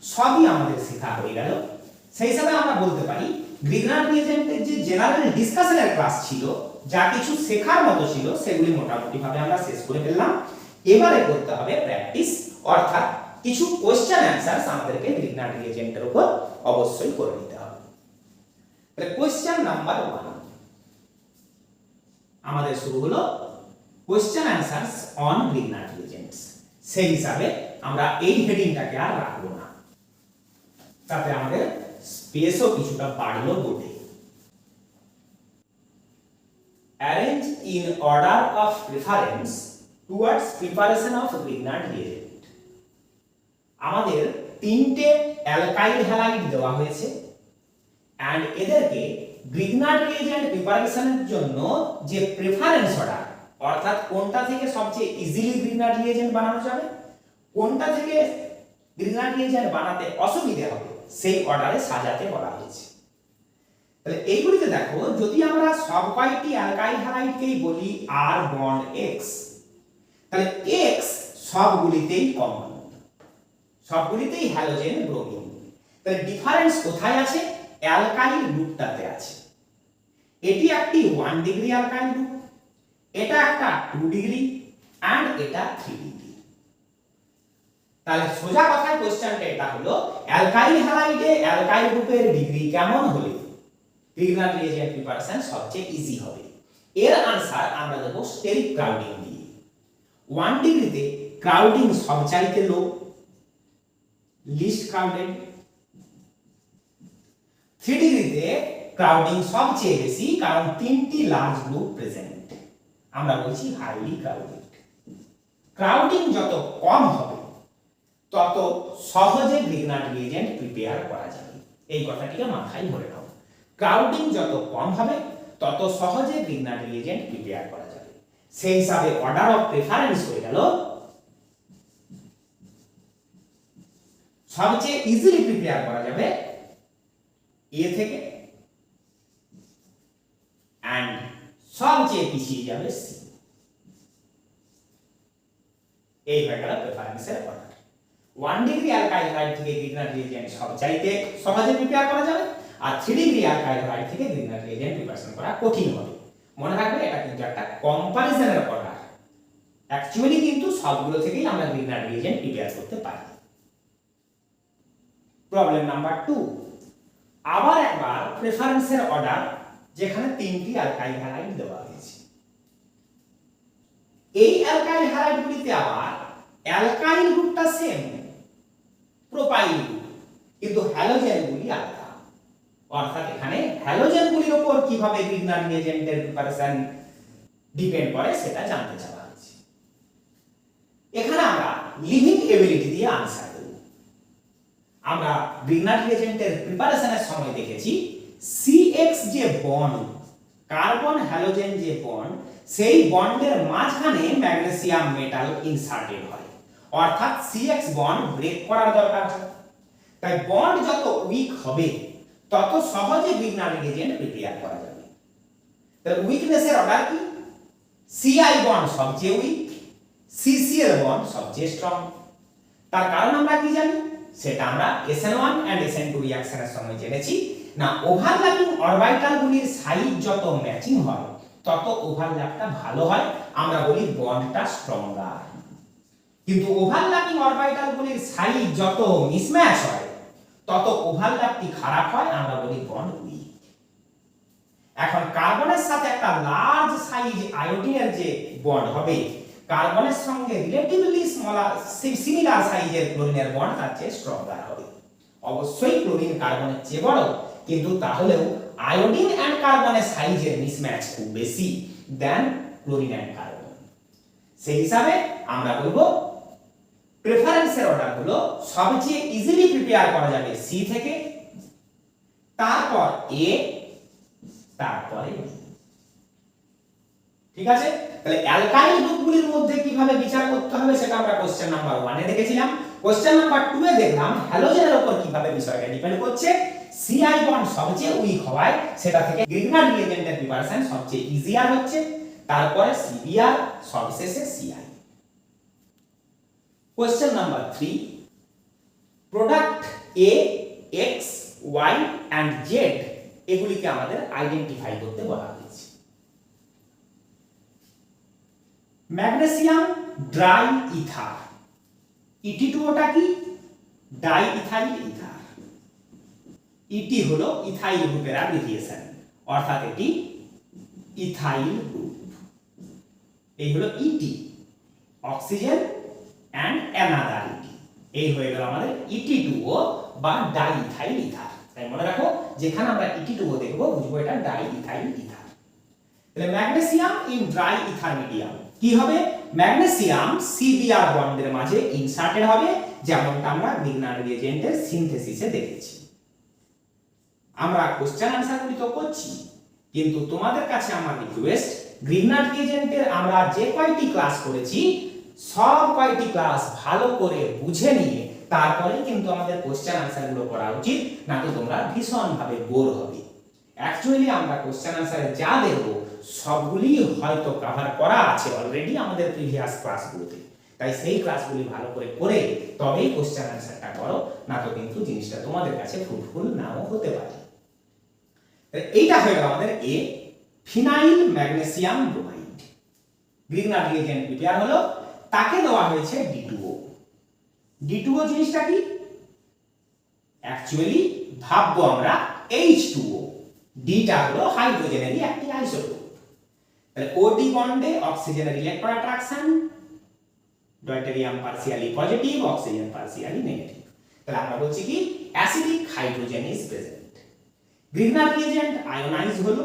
সবই আমাদের শেখা হয়ে গেল। সেই হিসাবে আমরা বলতে পারি গ্রিগনার রিয়েজেন্টের যে জেনারেল ডিসকাশনের ক্লাস ছিল, যা কিছু শেখার মতো ছিল, সেগুলি মোটামুটি ভাবে আমরা শেষ করে ফেললাম। এবারে করতে হবে প্র্যাকটিস, অর্থাৎ কিছু কোশ্চেন অ্যানসারস আমাদেরকে গ্রিগনার রিয়েজেন্টের উপর অবশ্যই করে নিতে হবে। তাহলে কোশ্চেন নাম্বার 1 আমাদের শুরু হলো question answers on Grignard reagents. সেই হিসাবে আমরা এই হেডিংটাকে আর রাখবো না, তাতে আমাদের স্পেসও কিছুটা বাড়লো বটে। Arrange in order of preference towards preparation of Grignard reagent. আমাদের তিনটে অ্যালকাইল হ্যালাইড দেওয়া হয়েছে এন্ড এদেরকে গ্রিগনাট রিএজেন্ট প্রিপারেশনের জন্য যে প্রেফারেন্স অর্ডার, অর্থাৎ কোনটা থেকে সবচেয়ে ইজিলি গ্রিগনাট রিএজেন্ট বানানো যাবে, কোনটা থেকে গ্রিগনাট রিএজেন্ট বানাতে অসুবিধা হবে, সেই অর্ডারে সাজাতে বলা হয়েছে। তাহলে এইগুলিতে দেখো, যদি আমরা সব কয়টি অ্যালকাইল হ্যালাইডকেই বলি আর বন্ড এক্স, তাহলে এক্স সবগুলিতেই কমন, সবগুলিতেই হ্যালোজেন ব্রোমিন। তাহলে ডিফারেন্স কোথায় আছে? অ্যালকাইল গ্রুপটাতে আছে। এটি একটি 1 ডিগ্রি অ্যালকাইল গ্রুপ, এটা একটা 2 ডিগ্রি এন্ড এটা 3 ডিগ্রি। তাহলে সোজা কথায় কোশ্চেনটা এটা হলো, অ্যালকাইল হ্যালাইডে অ্যালকাইল গ্রুপের ডিগ্রি কেমন হলে গ্রিগনাট রিএজেন্ট প্রিপারেশন সবচেয়ে ইজি হবে? এর আনসার আমরা দেব স্টেরিক ক্রাউডিং দিয়ে। 1 ডিগ্রিতে ক্রাউডিং সবচাইতে লো, লিস্ট ক্রাউডেড। 3 ডিগ্রিতে ক্রাউডিং সবচেয়ে বেশি, কারণ তিনটি লার্জ গ্রুপ প্রেজেন্ট, আমরা বলছি হাইলি ক্রাউডেড। ক্রাউডিং যত কম হবে তত সহজে গ্রিগনাট রিএজেন্ট প্রিপেয়ার করা যাবে, এই কথাটিকে মাথায় ধরে নাও। ক্রাউডিং যত কম হবে তত সহজে গ্রিগনাট রিএজেন্ট প্রিপেয়ার করা যাবে। সেই হিসাবে অর্ডার অফ প্রেফারেন্স হয়ে গেল, সবচেয়ে ইজিলি প্রিপেয়ার করা যাবে এ থেকে, এন্ড সবচেয়ে পিছিয়ে যাবে সি। এই হয়ে গেল প্রেফারেন্সের অর্ডার। 1 ডিগ্রি অ্যালকাইল হ্যালাইড থেকে গ্রিগনাট রিএজেন্ট সবচাইতে সহজে প্রিপেয়ার করা যাবে, আর 3 ডিগ্রি অ্যালকাইল হ্যালাইড থেকে গ্রিগনাট রিএজেন্ট প্রিপারেশন করা কঠিন হবে। মনে রাখবে, এটা কিন্তু একটা কম্পারিজনের অর্ডার। অ্যাকচুয়ালি কিন্তু সবগুলো থেকেই আমরা গ্রিগনাট রিএজেন্ট প্রিপেয়ার করতে পারি। প্রবলেম নাম্বার 2, আবার একবার প্রেফারেন্সের অর্ডার, যেখানে তিনটি অ্যালকাইল হ্যালাইড দেওয়া হয়েছে। এই অ্যালকাইল হ্যালাইডগুলিতে আবার অ্যালকাইল গ্রুপটা সেম, প্রোপাইল গ্রুপ, কিন্তু হ্যালোজেনগুলি আলাদা। অর্থাৎ এখানে হ্যালোজেনগুলির উপর কিভাবে গ্রিগনাট রিএজেন্টের প্রিপারেশন ডিপেন্ড করে সেটা জানতে চাওয়া হয়েছে। এখানে আমরা লিভিং এবিলিটি দিয়ে আনসার দেব। আমরা গ্রিগনাট রিএজেন্টের প্রিপারেশনের সময় দেখেছি CX যে বন্ড, কার্বন হ্যালোজেন যে বন্ড, সেই বন্ডের মাঝখানে ম্যাগনেসিয়াম মেটাল ইনসার্টেড হয়, অর্থাৎ CX বন্ড ব্রেক করার দরকার হয়। তাই বন্ড যত উইক হবে তত সহজে গ্রিগনাট রিএজেন্ট প্রিপেয়ার করা যাবে। তাহলে উইকনেসের অর্ডার কি? CI বন্ড সবচেয়ে উইক, CCl বন্ড সবচেয়ে স্ট্রং। তার কারণ আমরা কি জানি? সেটা আমরা SN1 এন্ড SN2 রিঅ্যাকশনের সময় জেনেছি না। ওভারল্যাপিং অরবিটালগুলির সাইজ যত ম্যাচিং হয় তত ওভারল্যাপটা ভালো হয়, আমরা বলি বন্ডটা স্ট্রঙ্গার। কিন্তু ওভারল্যাপিং অরবিটালগুলির সাইজ যত মিসম্যাচ হয় তত ওভারল্যাপটি খারাপ হয়, আমরা বলি বন্ড উইক। এখন কার্বনের সাথে একটা লার্জ সাইজ আয়োডিনের যে বন্ড হবে, কার্বনের সঙ্গে রিলেটিভলি সিমিলার সাইজের ক্লোরিনের বন্ড তার চেয়ে স্ট্রঙ্গার হবে। অবশ্যই ক্লোরিন কার্বনের চেয়ে বড়, কিন্তু তাহলেও আয়োডিন এন্ড কার্বনের সাইজের মিসম্যাচ খুব বেশি দেন ক্লোরিন এন্ড কার্বন। সেই হিসাবে আমরা বলবো প্রেফারেন্সের অর্ডার হলো সবচেয়ে ইজিলি প্রিপেয়ার করা যাবে সি থেকে, তারপর এ, তারপরে বি। ঠিক আছে? তাহলে অ্যালকাইল গ্রুপগুলির মধ্যে কিভাবে বিচার করতে হবে সেটা আমরা কোশ্চেন নাম্বার 1 এ দেখেছিলাম। কোশ্চেন নাম্বার 2 এ দেখলাম হ্যালোজেনের উপর কিভাবে বিষয়টা ডিপেন্ড করছে। CI বন্ড সবচেয়ে উইক হওয়ায় সেটা থেকে গ্রিগনাট রিএজেন্টের প্রিপারেশন সবচেয়ে ইজিয়ার হচ্ছে, তারপরে CBr, সবশেষে CI। Question number 3, product A, X, Y and Z এগুলিকে আমাদের আইডেন্টিফাই করতে বলা হয়েছে। ম্যাগনেসিয়াম ড্রাই ইথার, ET2টা কি? Die ethyl ether. ET হলো ইথাইল গ্রুপের অ্যাব্রিভিয়েশন, অর্থাৎ এটি ইথাইল গ্রুপ। এই হলো ইটি, অক্সিজেন অ্যান্ড অ্যানাদার ইটি। এই হয়ে গেল আমাদের ইটি2ও বা ডাইইথাইল ইথার। তাই মনে রাখো, যেখানে আমরা ইটি2ও দেখবো বুঝবো এটা ডাইইথাইল ইথার। তাহলে magnesium in dry ether medium কি হবে? ম্যাগনেসিয়াম সিবিআর বন্ডের মাঝে ইনসার্টেড হবে, যেমনটা আমরা গ্রিগনার রিএজেন্টের সিনথেসিসে দেখেছি। আমরা কোশ্চেন আনসারগুলি তো করছি, কিন্তু তোমাদের কাছে আমার রিকোয়েস্ট, গ্রিগনার রিএজেন্টের আমরা যে কয়টি ক্লাস করেছি সব কয়টি ক্লাস ভালো করে বুঝে নিয়ে তারপরে কিন্তু আমাদের কোশ্চেন আনসারগুলো করা উচিত, না তো তোমরা ভীষণভাবে বোর হবে। অ্যাকচুয়ালি আমরা কোশ্চেন আনসারে যা দেখব সবগুলি হয়তো কভার করা আছে অলরেডি আমাদের প্রিভিয়াস ক্লাসগুলোতে, তাই সেই ক্লাসগুলি ভালো করে করে তবেই কোশ্চেন আনসারটা করো, না তো কিন্তু জিনিসটা তোমাদের কাছে ফ্রুটফুল নাও হতে পারে। এইটা হয়ে গেল আমাদের A, phenyl magnesium bromide. Grignard reagent prepare হলো, তাকে দেওয়া হয়েছে D2O। D2O জিনিসটা কি? অ্যাকচুয়ালি ভাববো আমরা H2O, ডিটা হলো হাইড্রোজেনেরই একটি আইসোটোপ। তাহলে ওডি বন্ডে অক্সিজেনের electron attraction, deuterium partially positive, oxygen partially negative. তাহলে আমরা বলছি কি acidic hydrogen is present. Grignard reagent ionise হলো,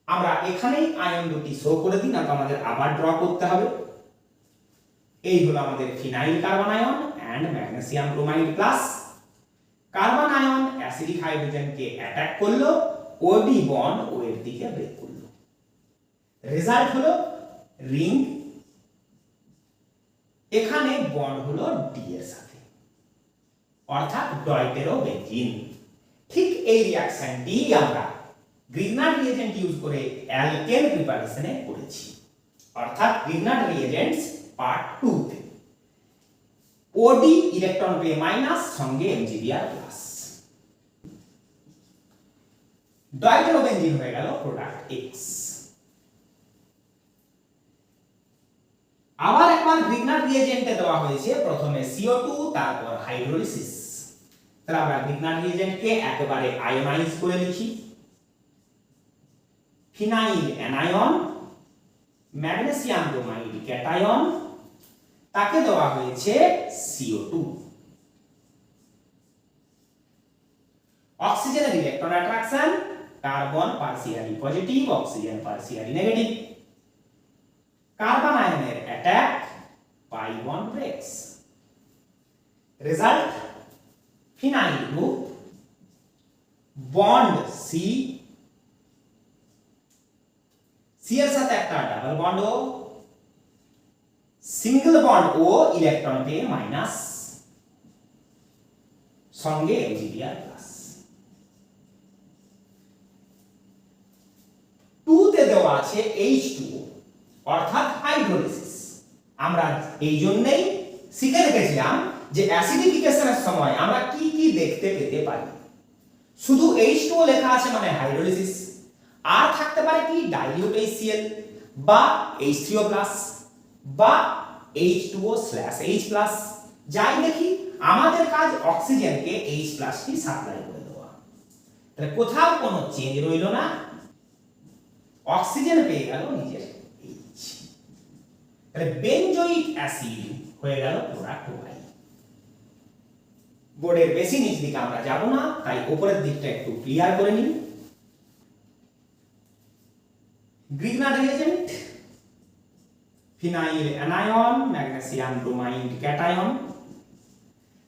আমরা এখানেই আয়ন দুটি শো করে দিই, না তো আমাদের আবার ড্র করতে হবে। এই হলো আমাদের phenyl carbon ion and magnesium bromide plus. Carbon ion acidic হাইড্রোজেনকে অ্যাটাক করলো, ওডি বন্ড ও এর দিকে ব্রেক করলো। রেজাল্ট হলো রিং, এখানে বন্ড হলো ডি এর সাথে, অর্থাৎ ডয়টেরোবেনজিন। ঠিক এই রিঅ্যাকশনটি আমরা গ্রিগনার রিএজেন্ট ইউজ করে অ্যালকেন প্রিপারেশনে করেছি, অর্থাৎ গ্রিগনার রিএজেন্টস পার্ট 2 তে। ওডি ইলেকট্রন পেয়ে মাইনাস, সঙ্গে এমজিবিআর প্লাস, ডয়টেরোবেনজিন হয়ে গেল প্রোডাক্ট এক্স। আবার একবার গ্রিগনার রিএজেন্টে দেওয়া হয়েছে প্রথমে CO2 তারপর হাইড্রোলিসিস। তাহলে আমরা গ্রিগনার রিএজেন্টকে একেবারে আয়োনাইজ করে লিখি। Phenyl anion, magnesium bromide cation, তাকে দেওয়া হয়েছে CO2। অক্সিজেনের electron attraction, carbon partially positive, oxygen partially negative. Carbon আয়নের attack, pi bond breaks. Result phenyl group, bond C, C এর সাথে একটা double bond O, single bond O electron পেয়ে minus, সঙ্গে এমজিবিআর প্লাস। 2 তে দেওয়া আছে H2O, অর্থাৎ হাইড্রোলিসিস। আমরা এই জন্যই শিখে রেখেছিলাম যে অ্যাসিডিফিকেশনের সময় আমরা কি কি দেখতে পেতে পারি। শুধু H2O লেখা আছে মানে হাইড্রোলিসিস, আর থাকতে পারে কি ডাইলিউট HCl বা H3O+ বা H2O/H+। যাই দেখি আমাদের কাজ অক্সিজেনকে H+ টি সাপ্লাই করে দেওয়া। তাহলে কোথাও কোনো চেঞ্জ রইল না, অক্সিজেন পেয়ে গেল নিজের H। তাহলে বেনজোইক অ্যাসিড হয়ে গেল প্রোডাক্ট Y। বোর্ডের বেশি নিচ দিকে আমরা যাব না, তাই উপরের দিকটা একটু ক্লিয়ার করে নিন। Grignard reagent phenyl anion, magnesium bromide cation,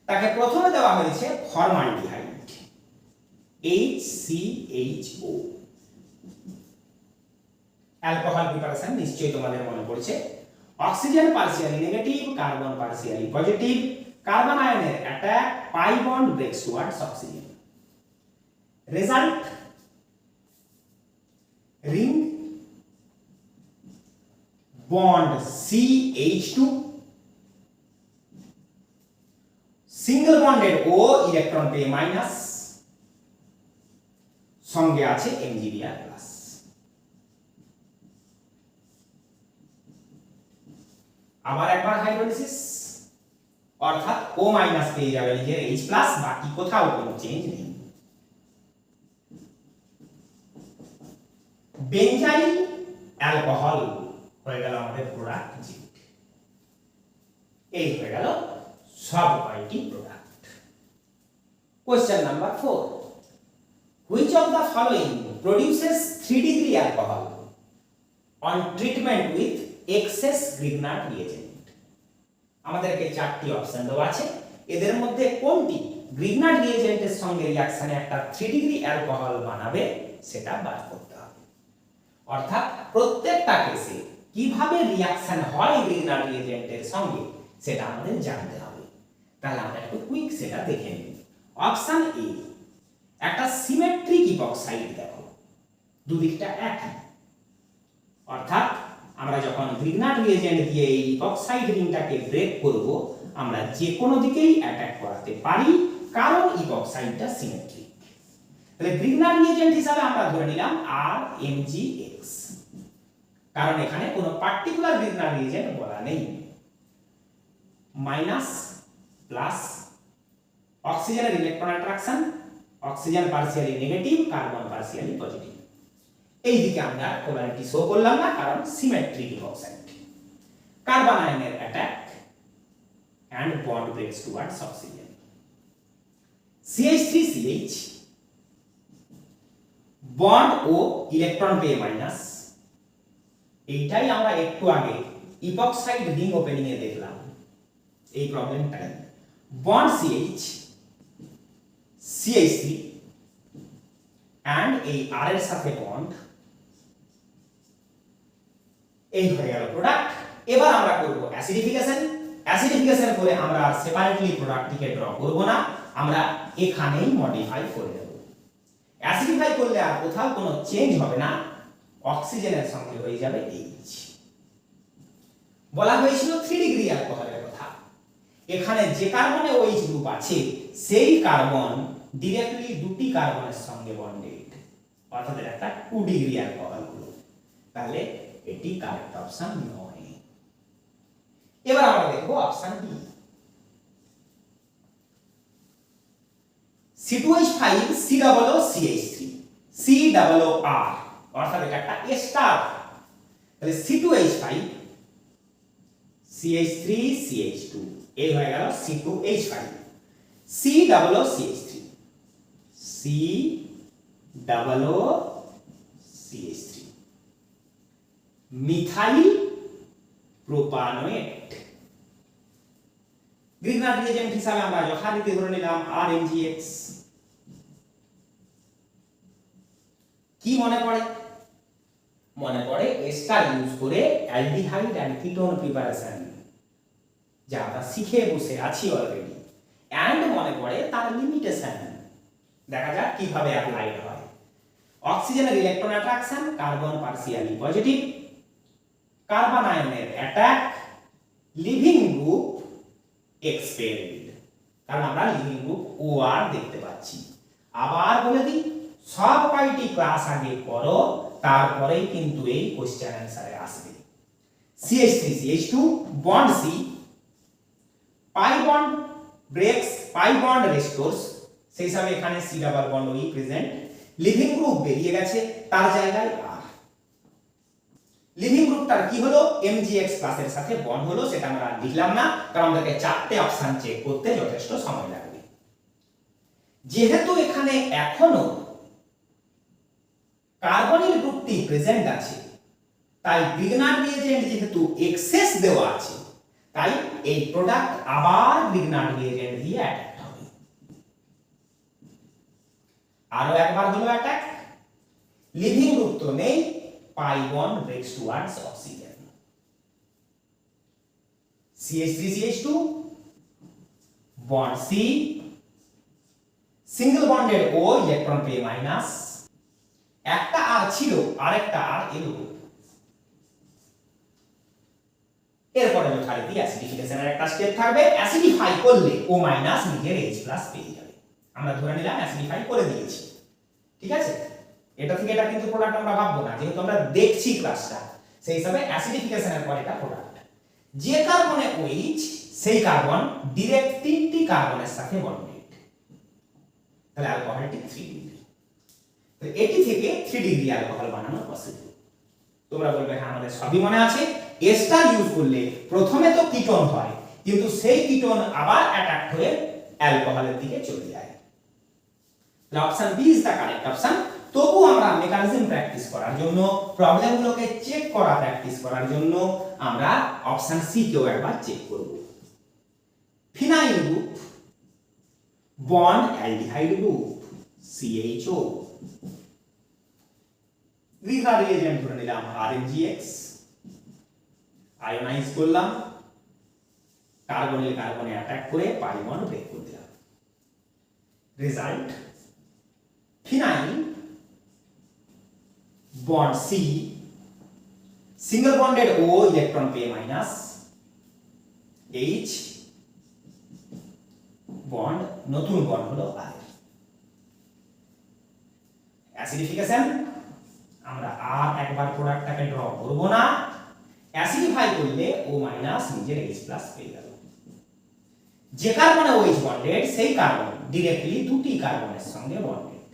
তাকে প্রথমে দেওয়া হয়েছে ফর্মালডিহাইড HCHO। অ্যালকোহল প্রিপারেশন নিশ্চয়ই তোমাদের মনে পড়ছে। Oxygen partially negative, carbon partially positive, carbon আয়নের attack, pi bond breaks towards oxygen. Result ring, bond CH2, single bonded O electron পেয়ে মাইনাস, সঙ্গে আছে এমজিবিআর প্লাস। আবার একবার হাইড্রোলিসিস, অর্থাৎ O- পেয়ে যাবে নিজের H+, বাকি কোথাও কোনো চেঞ্জ নেই। বেঞ্জাইল অ্যালকোহল হয়ে গেল আমাদের প্রোডাক্ট জিড। এই হয়ে গেল সব কয়টি product. Question number 4, which of the following produces 3 degree alcohol on treatment with excess Grignard reagent? আমাদেরকে চারটি অপশন দেওয়া আছে, এদের মধ্যে কোনটি গ্রিগনার্ড রিয়েজেন্টের সঙ্গে রিঅ্যাকশনে একটা 3 ডিগ্রি অ্যালকোহল বানাবে সেটা বার করতে হবে। অর্থাৎ প্রত্যেকটা কেসে কিভাবে রিঅ্যাকশন হয় গ্রিগনার্ড রিয়েজেন্টের সঙ্গে সেটা আমাদের জানতে হবে। তাহলে আমরা একটু কুইক সেটা দেখে নিই। অপশন এ, একটা সিমেট্রিক ইপক্সাইড দেখো, দুদিকটা একই, অর্থাৎ আমরা যখন গ্রিগনার্ড রিয়েজেন্ট দিয়ে এই ইপক্সাইড রিংটাকে ব্রেক করব আমরা যে কোনো দিকেই অ্যাটাক করাতে পারি কারণ ইপক্সাইডটা সিমেট্রিক। তাহলে গ্রিগনার্ড রিয়েজেন্ট হিসাবে আমরা ধরে নিলাম RMgX, কারণ এখানে কোনো পার্টিকুলার গ্রিগনার্ড রিয়েজেন্ট বলা নেই। মাইনাস প্লাস, অক্সিজেনের electron attraction, oxygen partially negative, carbon partially positive. এই দিকে আমরা পোলারিটি শো করলাম না কারণ সিমেট্রিক ইপক্সাইড। কার্বন আয়নের attack and bond breaks towards oxygen. CH3CH bond ও ইলেকট্রন পেয়ে মাইনাস, এইটাই আমরা একটু আগে ইপক্সাইড রিং ওপেনিং এ দেখলাম এই প্রবলেমটাই। বন্ড CH CH3 and এই R এর সাথে বন্ড, এই হয়ে গেল প্রোডাক্ট। এবার আমরা করব অ্যাসিডিফিকেশন। অ্যাসিডিফিকেশন করে আমরা আর সেপারেটলি প্রোডাক্টটিকে ড্র করব না, আমরা এখানেই মডিফাই করে দেব। অ্যাসিডিফাই করলে আর কোথাও কোনো চেঞ্জ হবে না, অক্সিজেনের সঙ্গে হয়ে যাবে H। বলা হয়েছিল 3 ডিগ্রি অ্যালকোহলের কথা, এখানে যে কার্বনে OH গ্রুপ আছে সেই কার্বন ডাইরেক্টলি দুটি কার্বনের সঙ্গে বন্ডেড, অর্থাৎ একটা 2 ডিগ্রি অ্যালকোহল গ্রুপ। তাহলে এটি কারেক্ট অপশন নয়। এবার আমরা দেখব option B, C2H5 COOCH3 COOR, অর্থাৎ এটা একটা স্টার। তাহলে C2H5 CH3 CH2, এই হয়ে গেল C2H5 COOCH3 COOCH3 methyl প্রোপানয়েট। Grignard reagent হিসাবে আমরা যথারীতি ধরে নিলাম RMgX। কি মনে পড়ে? মনে পড়ে এস্টার ইউজ করে অ্যালডিহাইড এন্ড কিটোন প্রিপারেশন, যা আমরা শিখে বসে আছি অলরেডি। এন্ড মনে পড়ে তার লিমিটেশন, দেখা যাক কিভাবে অ্যাপ্লাইড হয়। অক্সিজেনের electron attraction, carbon partially positive, carbon আয়নের অ্যাটাক, লিভিং গ্রুপ এক্সপেলড, কারণ আমরা লিভিং গ্রুপ OR দেখতে পাচ্ছি। আবার বলে দিই, সব কয়টি ক্লাস আগে করো, তারপরেই কিন্তু এই কোশ্চেন অ্যানসারে আসবে। CH3 CH2 bond C, pi bond breaks, pi bond restores, সেই হিসাবে এখানে C ডাবল বন্ড ওই প্রেজেন্ট, লিভিং গ্রুপ বেরিয়ে গেছে, তার জায়গায় R। লিভিং গ্রুপটার কি হলো? MgX প্লাসের সাথে বন্ড হলো, সেটা আমরা লিখলাম না কারণ আমাদেরকে চারটে অপশন চেক করতে যথেষ্ট সময় লাগবে। যেহেতু এখানে এখনো কার্বনিল গ্রুপটি প্রেজেন্ট আছে, তাই গ্রিগনার্ড রিয়েজেন্ট যেহেতু এক্সেস দেওয়া আছে, তাই এই প্রোডাক্ট আবার গ্রিগনার্ড রিয়েজেন্ট দিয়ে অ্যাটাক হবে। আরো একবার হলো অ্যাটাক, লিভিং গ্রুপ তো নেই, pi bond breaks towards oxygen, CH3 CH2 bond C, single bonded O, electron পেয়ে মাইনাস, একটা R ছিল আরেকটা R এলো। এরপরে যথারীতি অ্যাসিডিফিকেশনের একটা স্টেপ থাকবে, অ্যাসিডিফাই করলে O মাইনাস নিজের H প্লাস পেয়ে যাবে। আমরা ধরে নিলাম অ্যাসিডিফাই করে দিয়েছি, ঠিক আছে। এটা থেকে এটা কিন্তু প্রোডাক্ট আমরা ভাববো না, যেহেতু আমরা দেখছি ক্লাসটা, সেই হিসাবে অ্যাসিডিফিকেশনের পর এটা প্রোডাক্ট। যে কার্বনে OH সেই কার্বন ডাইরেক্ট তিনটি কার্বনের সাথে বন্ডেড, তাহলে অ্যালকোহলটি 3 ডিগ্রি। তো এটি থেকে 3 ডিগ্রি অ্যালকোহল বানানো পসিবল। তোমরা বলবে হ্যাঁ আমাদের সবই মনে আছে। এস্টার ইউজ করলে প্রথমে তো কিটোন হয়, কিন্তু সেই কিটোন আবার অ্যাটাক হয়ে অ্যালকোহলের দিকে চলে যায়। Option B is the correct option. তবু আমরা মেকানিজম প্র্যাকটিস করার জন্য, প্রবলেমগুলোকে চেক করা প্র্যাকটিস করার জন্য আমরা অপশন সি কেও একবার চেক করব। Phenyl group bond aldehyde group CHO, Grignard reagent ধরে নিলাম RnGX, আয়োনাইজ করলাম, কার্বনে কার্বনে অ্যাটাক করে পাই বন্ড ব্রেক করে দিলাম। Result phenyl bond C, single bonded O electron pay minus, H bond নতুন বন্ড হলো R। অ্যাসিডিফিকেশন আমরা আর একবার প্রোডাক্টটাকে ড্র করব না, অ্যাসিডিফাই করলে O মাইনাস নিজের H প্লাস পেয়ে গেল। যে কার্বনে OH বন্ডেড সেই কার্বন ডাইরেক্টলি দুটি কার্বনের সঙ্গে বন্ডেড,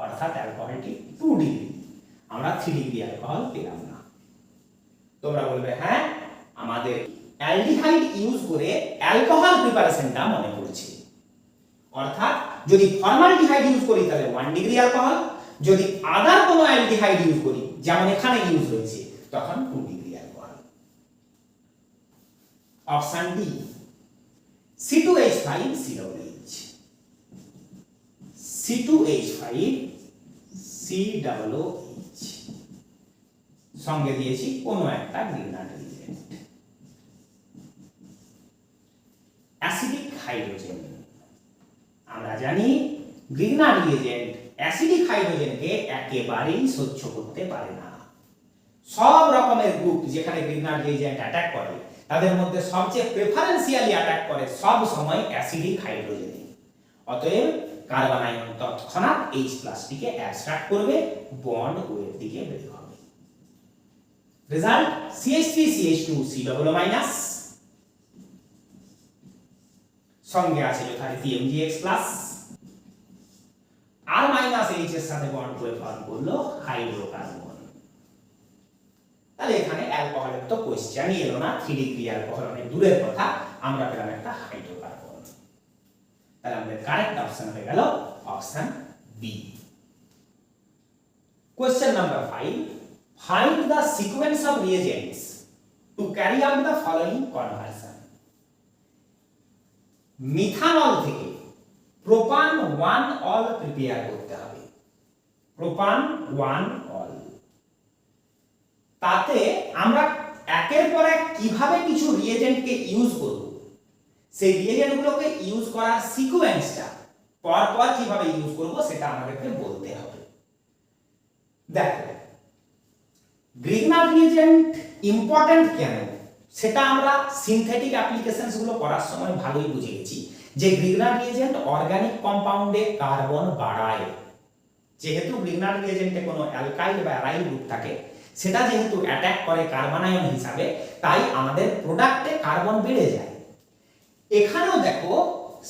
অর্থাৎ অ্যালকোহলটি 2 ডিগ্রি, আমরা 3 ডিগ্রি অ্যালকোহল পেলাম না। তোমরা বলবে হ্যাঁ আমাদের অ্যালডিহাইড ইউজ করে অ্যালকোহল প্রিপারেশনটা মনে পড়ছে, অর্থাৎ যদি ফর্মালডিহাইড ইউজ করি তাহলে 1 ডিগ্রি অ্যালকোহল, যদি আদার কোনো অ্যালডিহাইড ইউজ করি যেমন এখানে ইউজ হয়েছে তখন 2 degree alcohol. Option D C2H5 COOH, C2H5 COOH সঙ্গে দিয়েছি কোনো একটা গ্রিগনার রিয়েজেন্ট। অ্যাসিডিক হাইড্রোজেন আমরা জানি গ্রিগনার রিয়েজেন্ট অ্যাসিডিক হাইড্রোজেনকে একেবারেই সহ্য করতে পারে না। সব রকমের গ্রুপ যেখানে গ্রিগনার রিয়েজেন্ট অ্যাটাক করে তাদের মধ্যে সবচেয়ে প্রেফারেন্সিয়ালি অ্যাটাক করে সব সময় অ্যাসিডিক হাইড্রোজেন। অতএব কার্বন আয়ন তৎক্ষণাৎ H+ টিকে অ্যাবস্ট্রাক্ট করবে, বন্ড ও এর দিকে বের হবে। রেজাল্ট CH3CH2 C+, সঙ্গে আছে যথারীতি MgX+, আর -H এর সাথে বন্ড করে ফর্ম করলো হাইড্রোকার্বন। তাহলে এখানে অ্যালকোহলের তো কোশ্চেনই এলো না, 3 ডিগ্রি অ্যালকোহল অনেক দূরের কথা, আমরা পেলাম একটা হাইড্রোকার্বন। তাহলে আমাদের কারেক্ট অপশন হয়ে গেল option B. Question number 5, find the sequence of reagents to carry out the following conversion. Methanol থেকে প্রোপান 1 অল প্রিপেয়ার করতে হবে, প্রোপান 1 অল। তাতে আমরা একের পর এক কিভাবে কিছু রিয়েজেন্টকে ইউজ করব, সেই রিয়েজেন্টগুলোকে ইউজ করার সিকোয়েন্সটা পরপর কিভাবে ইউজ করব সেটা আমাদেরকে বলতে হবে। দেখো গ্রিগনার রিয়েজেন্ট ইম্পর্টেন্ট কেন সেটা আমরা সিনথেটিক অ্যাপ্লিকেশনস গুলো করার সময় ভালোই বুঝে গেছি যে গ্রিগনার রিয়েজেন্ট অর্গানিক কম্পাউন্ডে কার্বন বাড়ায়। যেহেতু গ্রিগনার রিয়েজেন্টে কোনো অ্যালকাইল বা অ্যারাইল গ্রুপ থাকে, সেটা যেহেতু অ্যাটাক করে কার্বন আয়ন হিসাবে, তাই আমাদের প্রোডাক্টে কার্বন বেড়ে যায়। এখানেও দেখো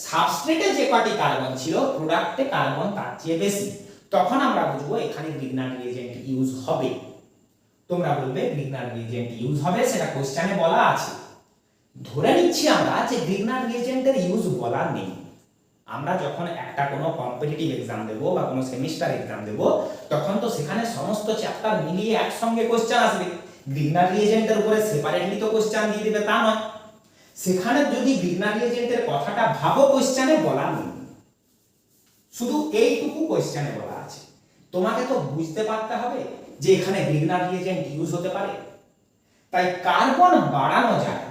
সাবস্ট্রেটে যে কটি কার্বন ছিল প্রোডাক্টে কার্বন তার চেয়ে বেশি, তখন আমরা বুঝবো এখানে গ্রিগনার রিয়েজেন্ট ইউজ হবে। তোমরা বলবে গ্রিগনার রিয়েজেন্ট ইউজ হবে, সেটা কোশ্চেনে বলা আছে। ধরে নিচ্ছি আমরা যে গ্রিগনার রিয়েজেন্টের ইউজ বলা নেই। আমরা যখন একটা কোনো কম্পিটিটিভ এক্সাম দেব বা কোনো সেমিস্টার এক্সাম দেব তখন তো সেখানে সমস্ত চ্যাপ্টার মিলিয়ে একসঙ্গে কোশ্চেন আসবে। গ্রিগনার রিয়েজেন্টের উপরে সেপারেটলি তো কোশ্চেন দিয়ে দেবে তা নয়। সেখানে যদি গ্রিগনার রিয়েজেন্টের কথাটা ভাবো কোশ্চেনে বলা নেই, শুধু এইটুকু কোশ্চেনে বলা আছে। তোমাকে তো বুঝতে পারতে হবে যে এখানে গ্রিগনার রিয়েজেন্ট ইউজ হতে পারে, তাই কার্বন বাড়ানো যায়।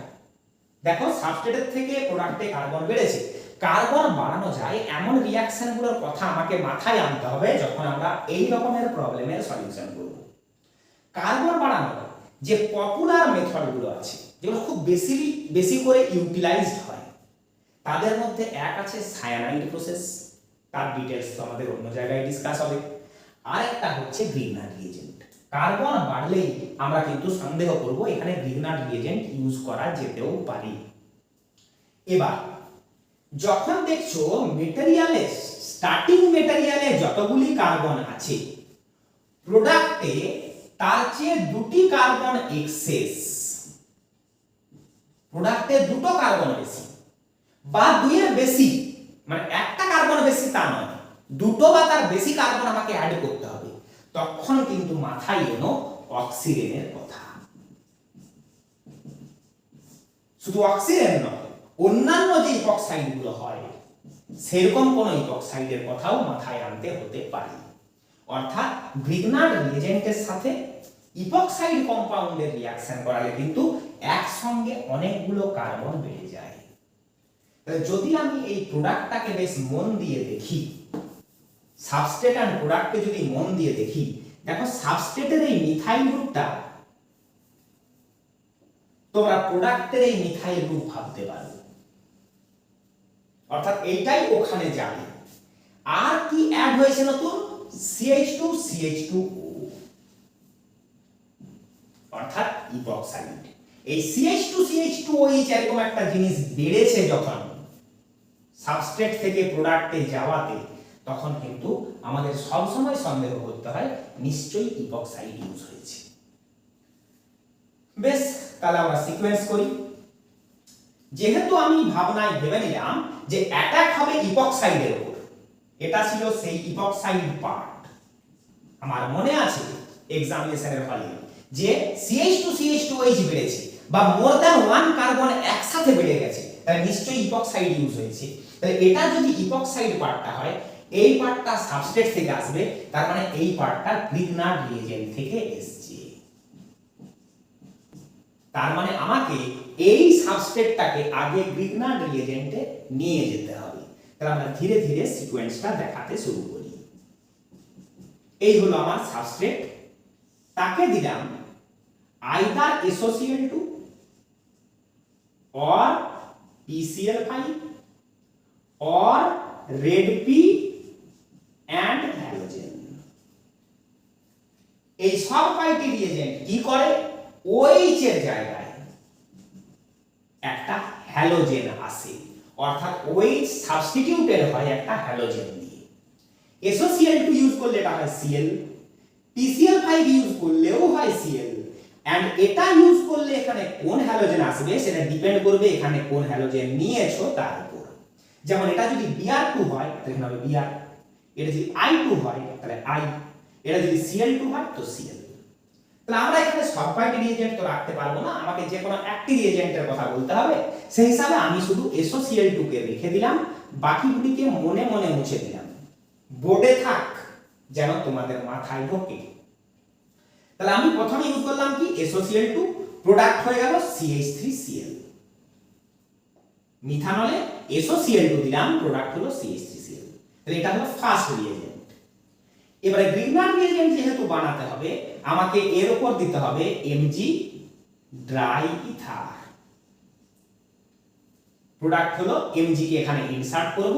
দেখো সাবস্ট্রেটের থেকে প্রোডাক্টে কার্বন বেড়েছে, কার্বন বাড়ানো যায় এমন রিঅ্যাকশনগুলোর কথা আমাকে মাথায় আনতে হবে যখন আমরা এই রকমের প্রবলেমের সলিউশন করব। কার্বন বাড়ানো যে পপুলার মেথডগুলো আছে যেগুলো খুব বেশি করে ইউটিলাইজড হয়, তাদের মধ্যে এক আছে সায়ানাইড প্রসেস, তার ডিটেইলস তো আমাদের অন্য জায়গায় ডিসকাস হবে। আর একটা হচ্ছে গ্রিগনার রিয়েজেন্ট। কার্বন বাড়লেই আমরা কিন্তু সন্দেহ করব এখানে গ্রিগনার রিয়েজেন্ট ইউজ করা যেতেও পারে। এবার যখন দেখছো মেটেরিয়ালে স্টার্টিং মেটেরিয়ালে যতগুলি কার্বন আছে প্রোডাক্টে তার চেয়ে দুটি কার্বন এক্সেস, প্রোডাক্টে দুটো কার্বন বেশি বা দুইয়ের বেশি, মানে একটা কার্বন বেশি তা নয়, দুটো বা তার বেশি কার্বন আমাকে অ্যাড করতে হবে, তখন কিন্তু মাথায় এনো অক্সিজেনের কথা। শুধু অক্সিজেন নয়, অন্যান্য যে ইপক্সাইড গুলো হয় সেরকম কোন ইপক্সাইডের কথাও মাথায় আনতে হতে পারে। অর্থাৎ গ্রিগনার্ড রিএজেন্টের সাথে ইপক্সাইড কম্পাউন্ডের রিঅ্যাকশন করালে কিন্তু একসঙ্গে অনেকগুলো কার্বন বেড়ে যায়। তাহলে যদি আমি এই প্রোডাক্টটাকে বেশ মন দিয়ে দেখি, সাবস্ট্রেট এন্ড প্রোডাক্টকে যদি মন দিয়ে দেখি, দেখো সাবস্ট্রেটের এই মিথাইল গ্রুপটা তোমরা প্রোডাক্টের এই মিথাইল গ্রুপ ভাবতে পারো, অর্থাৎ এইটাই ওখানে যাবে। আর কি অ্যাড হয়েছে নতুন? CH2 CH2O, অর্থাৎ ইপক্সাইড। এই CH2 CH2OH এরকম একটা জিনিস বেড়েছে যখন সাবস্ট্রেট থেকে প্রোডাক্টে যাওয়াতে, তখন কিন্তু আমাদের সব সময় সন্দেহ করতে হয় নিশ্চয়ই ইপক্সাইড ইউজ হয়েছে। বেশ, তাহলে আমরা সিকোয়েন্স করি। যেহেতু আমি ভাবনায় ভেবে নিলাম যে অ্যাটাক হবে ইপক্সাইডের উপর, এটা ছিল সেই ইপক্সাইড পার্ট। আমার মনে আছে এক্সামিনেশনের হলে যে CH2 CH2OH বেড়েছে বা মোর দ্যান ওয়ান কার্বন একসাথে বেড়ে গেছে, তাহলে নিশ্চয়ই ইপক্সাইড ইউজ হয়েছে। তাহলে এটা যদি ইপক্সাইড পার্টটা হয়, এই পার্টটা সাবস্ট্রেট থেকে আসবে, তার মানে এই পার্টটা গ্রিগনার্ড রিএজেন্ট থেকে এসেছে। তার মানে আমাকে এই সাবস্ট্রেটটাকে আগে গ্রিগনার্ড রিএজেন্টে নিয়ে যেতে হবে। তাহলে আমরা ধীরে ধীরে সিকোয়েন্সটা দেখাতে শুরু করি। এই হলো আমার সাবস্ট্রেট, তাকে দিলাম either SOCl2 or PCl5 or red P and halogen। এই সব কয়টি রিএজেন্ট কি করে? OH এর জায়গায় একটা হ্যালোজেন আসে, অর্থাৎ OH সাবস্টিটিউটেড হয় একটা হ্যালোজেন দিয়ে। SOCl2 ইউজ করলে এটা হয় Cl, PCl5 ইউজ করলেও হয় Cl, এন্ড এটা ইউজ করলে এখানে কোন হ্যালোজেন আসবে সেটা ডিপেন্ড করবে এখানে কোন হ্যালোজেন নিয়েছো তার উপর। যেমন এটা যদি Br2 হয় তাহলে এখানে হবে Br, এটা যদি I2 হয় তাহলে I, এটা যদি Cl2 হয় তো Cl। তাহলে আমরা এখানে সব কয়টি রিএজেন্ট তো রাখতে পারবো না, আমাকে যে কোনো একটি রিএজেন্টের কথা বলতে হবে। সেই হিসাবে আমি শুধু SOCl2 কে রেখে দিলাম, বাকিগুলিকে মনে মনে মুছে দিলাম, বোর্ডে থাক যেন তোমাদের মাথায় ঢোকে। তাহলে আমি প্রথমে ইউজ করলাম কি SOCl2, প্রোডাক্ট হয়ে গেল CH3Cl। মিথানলে SOCl2 দিলাম, প্রোডাক্ট হলো CH3Cl। তাহলে এটা হলো ফার্স্ট রিএজেন্ট। এবারে গ্রিগনার্ড রিএজেন্ট যেহেতু বানাতে হবে, আমাকে এর উপর দিতে হবে Mg ড্রাই ইথার। প্রোডাক্ট হলো Mg কে এখানে ইনসার্ট করব,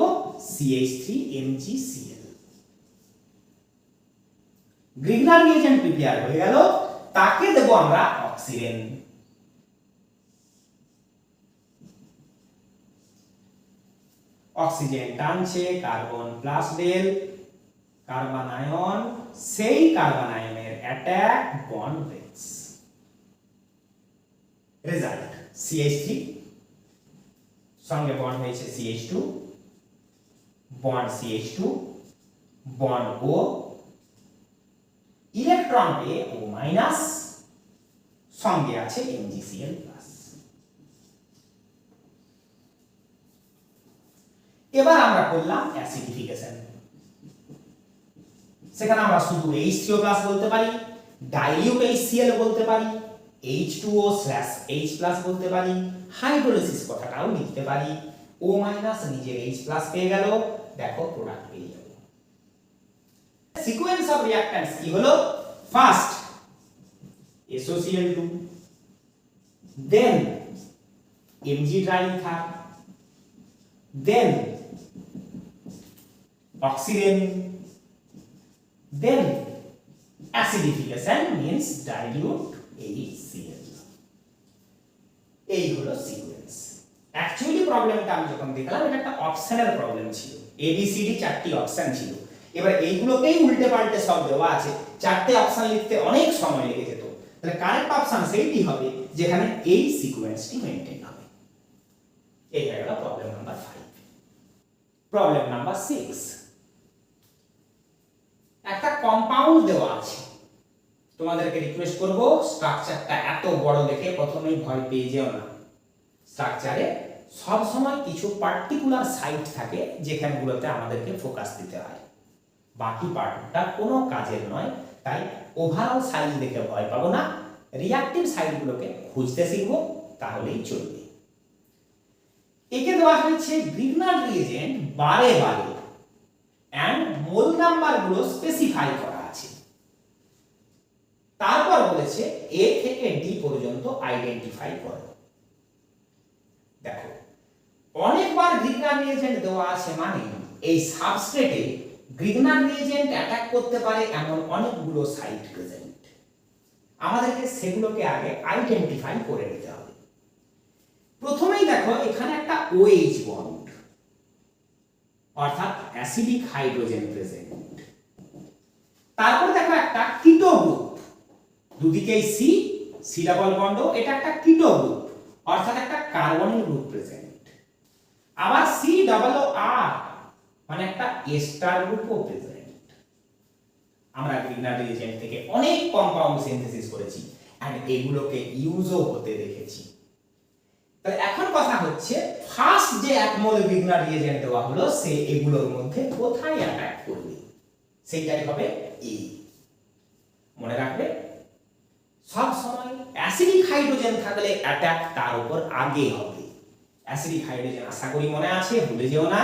CH3MgCl। গ্রিগনার্ড রিএজেন্ট প্রিপেয়ার হয়ে গেল, তাকে দেব আমরা অক্সিজেন। অক্সিজেন টানছে carbon plus del, carbon ion, সেই কার্বন আয়নের attack bond breaks. Result CH3 সঙ্গে বন্ড হয়েছে CH2, bond CH2, bond O, electron পেয়ে O মাইনাস, সঙ্গে আছে MgCl+। এবার আমরা করলাম অ্যাসিডিফিকেশন। সেখানে আমরা শুধু H3O+ বলতে পারি, ডাইলিউট HCl বলতে পারি, H2O/H+ বলতে পারি, হাইড্রোলিসিস কথাটাও লিখতে পারি। O- নিজের H+ পেয়ে গেল, দেখো প্রোডাক্ট পেয়ে গেল। সিকোয়েন্স অফ রিঅ্যাকট্যান্টস কি হলো? ফার্স্ট SOCl2, দেন Mg ড্রাই ইথার, দেন oxygen, then acidification means dilute HCl। এই হলো সিকোয়েন্স। অ্যাকচুয়ালি প্রবলেমটা আমি যখন দেখলাম এটা একটা অপশনাল প্রবলেম ছিল, ABCD চারটি অপশন ছিল। এবার এইগুলোকেই উল্টে পাল্টে সব দেওয়া আছে, চারটে অপশন লিখতে অনেক সময় লেগে যেত। তাহলে কারেক্ট অপশন সেইটি হবে যেখানে এই সিকোয়েন্সটি মেইনটেইন হবে। এই হয়ে গেল প্রবলেম নাম্বার 5। প্রবলেম নাম্বার 6, একটা কম্পাউন্ড দেওয়া আছে। তোমাদেরকে রিকোয়েস্ট করব স্ট্রাকচারটা এত বড় দেখে প্রথমেই ভয় পেয়ে যেও না। স্ট্রাকচারে সব সময় কিছু পার্টিকুলার সাইট থাকে যেখানগুলোতে আমাদেরকে ফোকাস দিতে হয়, বাকি পার্টটা কোনো কাজের নয়। তাই ওভারঅল সাইজ দেখে ভয় পাবো না, রিঅ্যাকটিভ সাইটগুলোকে খুঁজতে শিখবো, তাহলেই চলবে। একে দেওয়া হয়েছে গ্রিগনার রিএজেন্ট বারে বারে এন্ড মোল নাম্বারগুলো স্পেসিফাই করা আছে। তারপর বলেছে এ থেকে ডি পর্যন্ত আইডেন্টিফাই করো। দেখো, অনেকবার গ্রিগনার রিএজেন্ট দেওয়া আছে মানে এই সাবস্ট্রেটে গ্রিগনার রিএজেন্ট অ্যাটাক করতে পারে এমন অনেকগুলো সাইট প্রেজেন্ট। আমাদেরকে সেগুলোকে আগে আইডেন্টিফাই করে নিতে হবে। প্রথমেই দেখো এখানে একটা OH বন্ড অর্থাৎ অ্যাসিডিক হাইড্রোজেন প্রেজেন্ট। তারপর দেখো একটা কিটো গ্রুপ, দুদিকেই সি ডাবল বন্ড, এটা একটা কিটো গ্রুপ অর্থাৎ একটা কার্বনিক গ্রুপ প্রেজেন্ট। আবার COOR মানে একটা এস্টার গ্রুপও প্রেজেন্ট। আমরা গ্রিগনার রিএজেন্ট থেকে অনেক কম্পাউন্ড সিনথেসিস করেছি এন্ড এগুলোকে ইউজও হতে দেখেছি। তাহলে এখন কথা হচ্ছে ফার্স্ট যে 1 মোল গ্রিগনার রিএজেন্ট দেওয়া হলো সে এগুলোর মধ্যে কোথায় অ্যাটাক করবে, সেইটাই হবে E। মনে রাখবে সব সময় অ্যাসিডিক হাইড্রোজেন থাকলে অ্যাটাক তার উপর আগে হবে। অ্যাসিডিক হাইড্রোজেন আশা করি মনে আছে, ভুলে যেও না।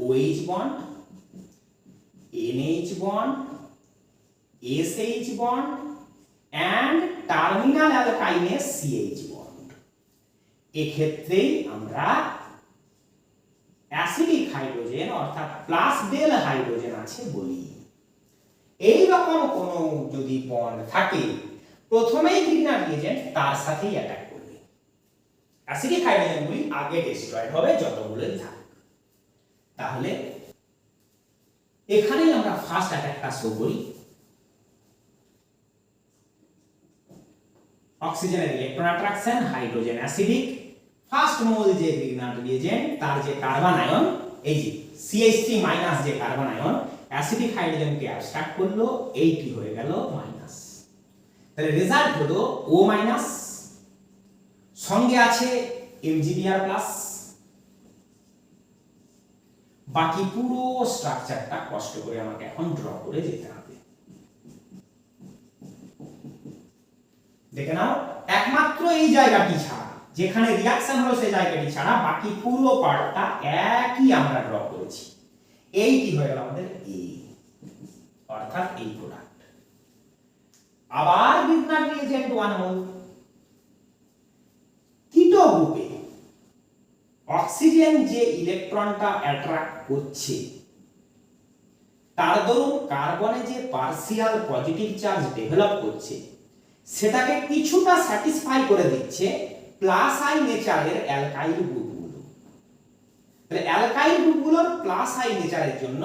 OH bond, NH bond, SH bond and terminal অ্যালকাইনে CH বন্ড। এক্ষেত্রে আমরা অ্যাসিডিক হাইড্রোজেন অর্থাৎ প্লাস ডেল হাইড্রোজেন আছে বলি। এই রকম কোন যদি বন্ড থাকে প্রথমেই গ্রিগনার রিএজেন্ট তার সাথেই অ্যাটাক করবে। অ্যাসিডিক হাইড্রোজেনগুলি আগে ডিস্ট্রয়েড হবে যতগুলোই থাকে। তাহলে এখানেই আমরা ফার্স্ট অ্যাটাকটা শো করি। অক্সিজেনের electron attraction, hydrogen acidic, first mole যে গ্রিগনার রিএজেন্ট তার যে কার্বন আয়ন, এই যে CH3- যে কার্বন আয়ন অ্যাসিডিক হাইড্রোজেনকে অ্যাবস্ট্রাক্ট করলো, এইটি হয়ে গেল মাইনাস। তাহলে রেজাল্ট হলো O-, সঙ্গে আছে Mgbr+। বাকি পুরো স্ট্রাকচারটা কষ্ট করে আমাকে এখন ড্র করে যেতে হবে। দেখে নাও, একমাত্র এই জায়গাটি ছাড়া, যেখানে রিঅ্যাকশন হলো সেই জায়গাটি ছাড়া বাকি পুরো পার্টটা একই আমরা ড্র করেছি। এইটি হয়ে গেল আমাদের A, অর্থাৎ এই প্রোডাক্ট। আবার গ্রিগনার রিএজেন্ট 1 মোল। কিটো গ্রুপে অক্সিজেন যে ইলেকট্রনটা অ্যাট্রাক্ট করছে তার দরুন কার্বনে যে পার্সিয়াল পজিটিভ চার্জ ডেভেলপ করছে সেটাকে কিছুটা স্যাটিসফাই করে দিচ্ছে প্লাস আই নেচারের অ্যালকাইল গ্রুপগুলো। তাহলে অ্যালকাইল গ্রুপগুলোর প্লাস আই নেচারের জন্য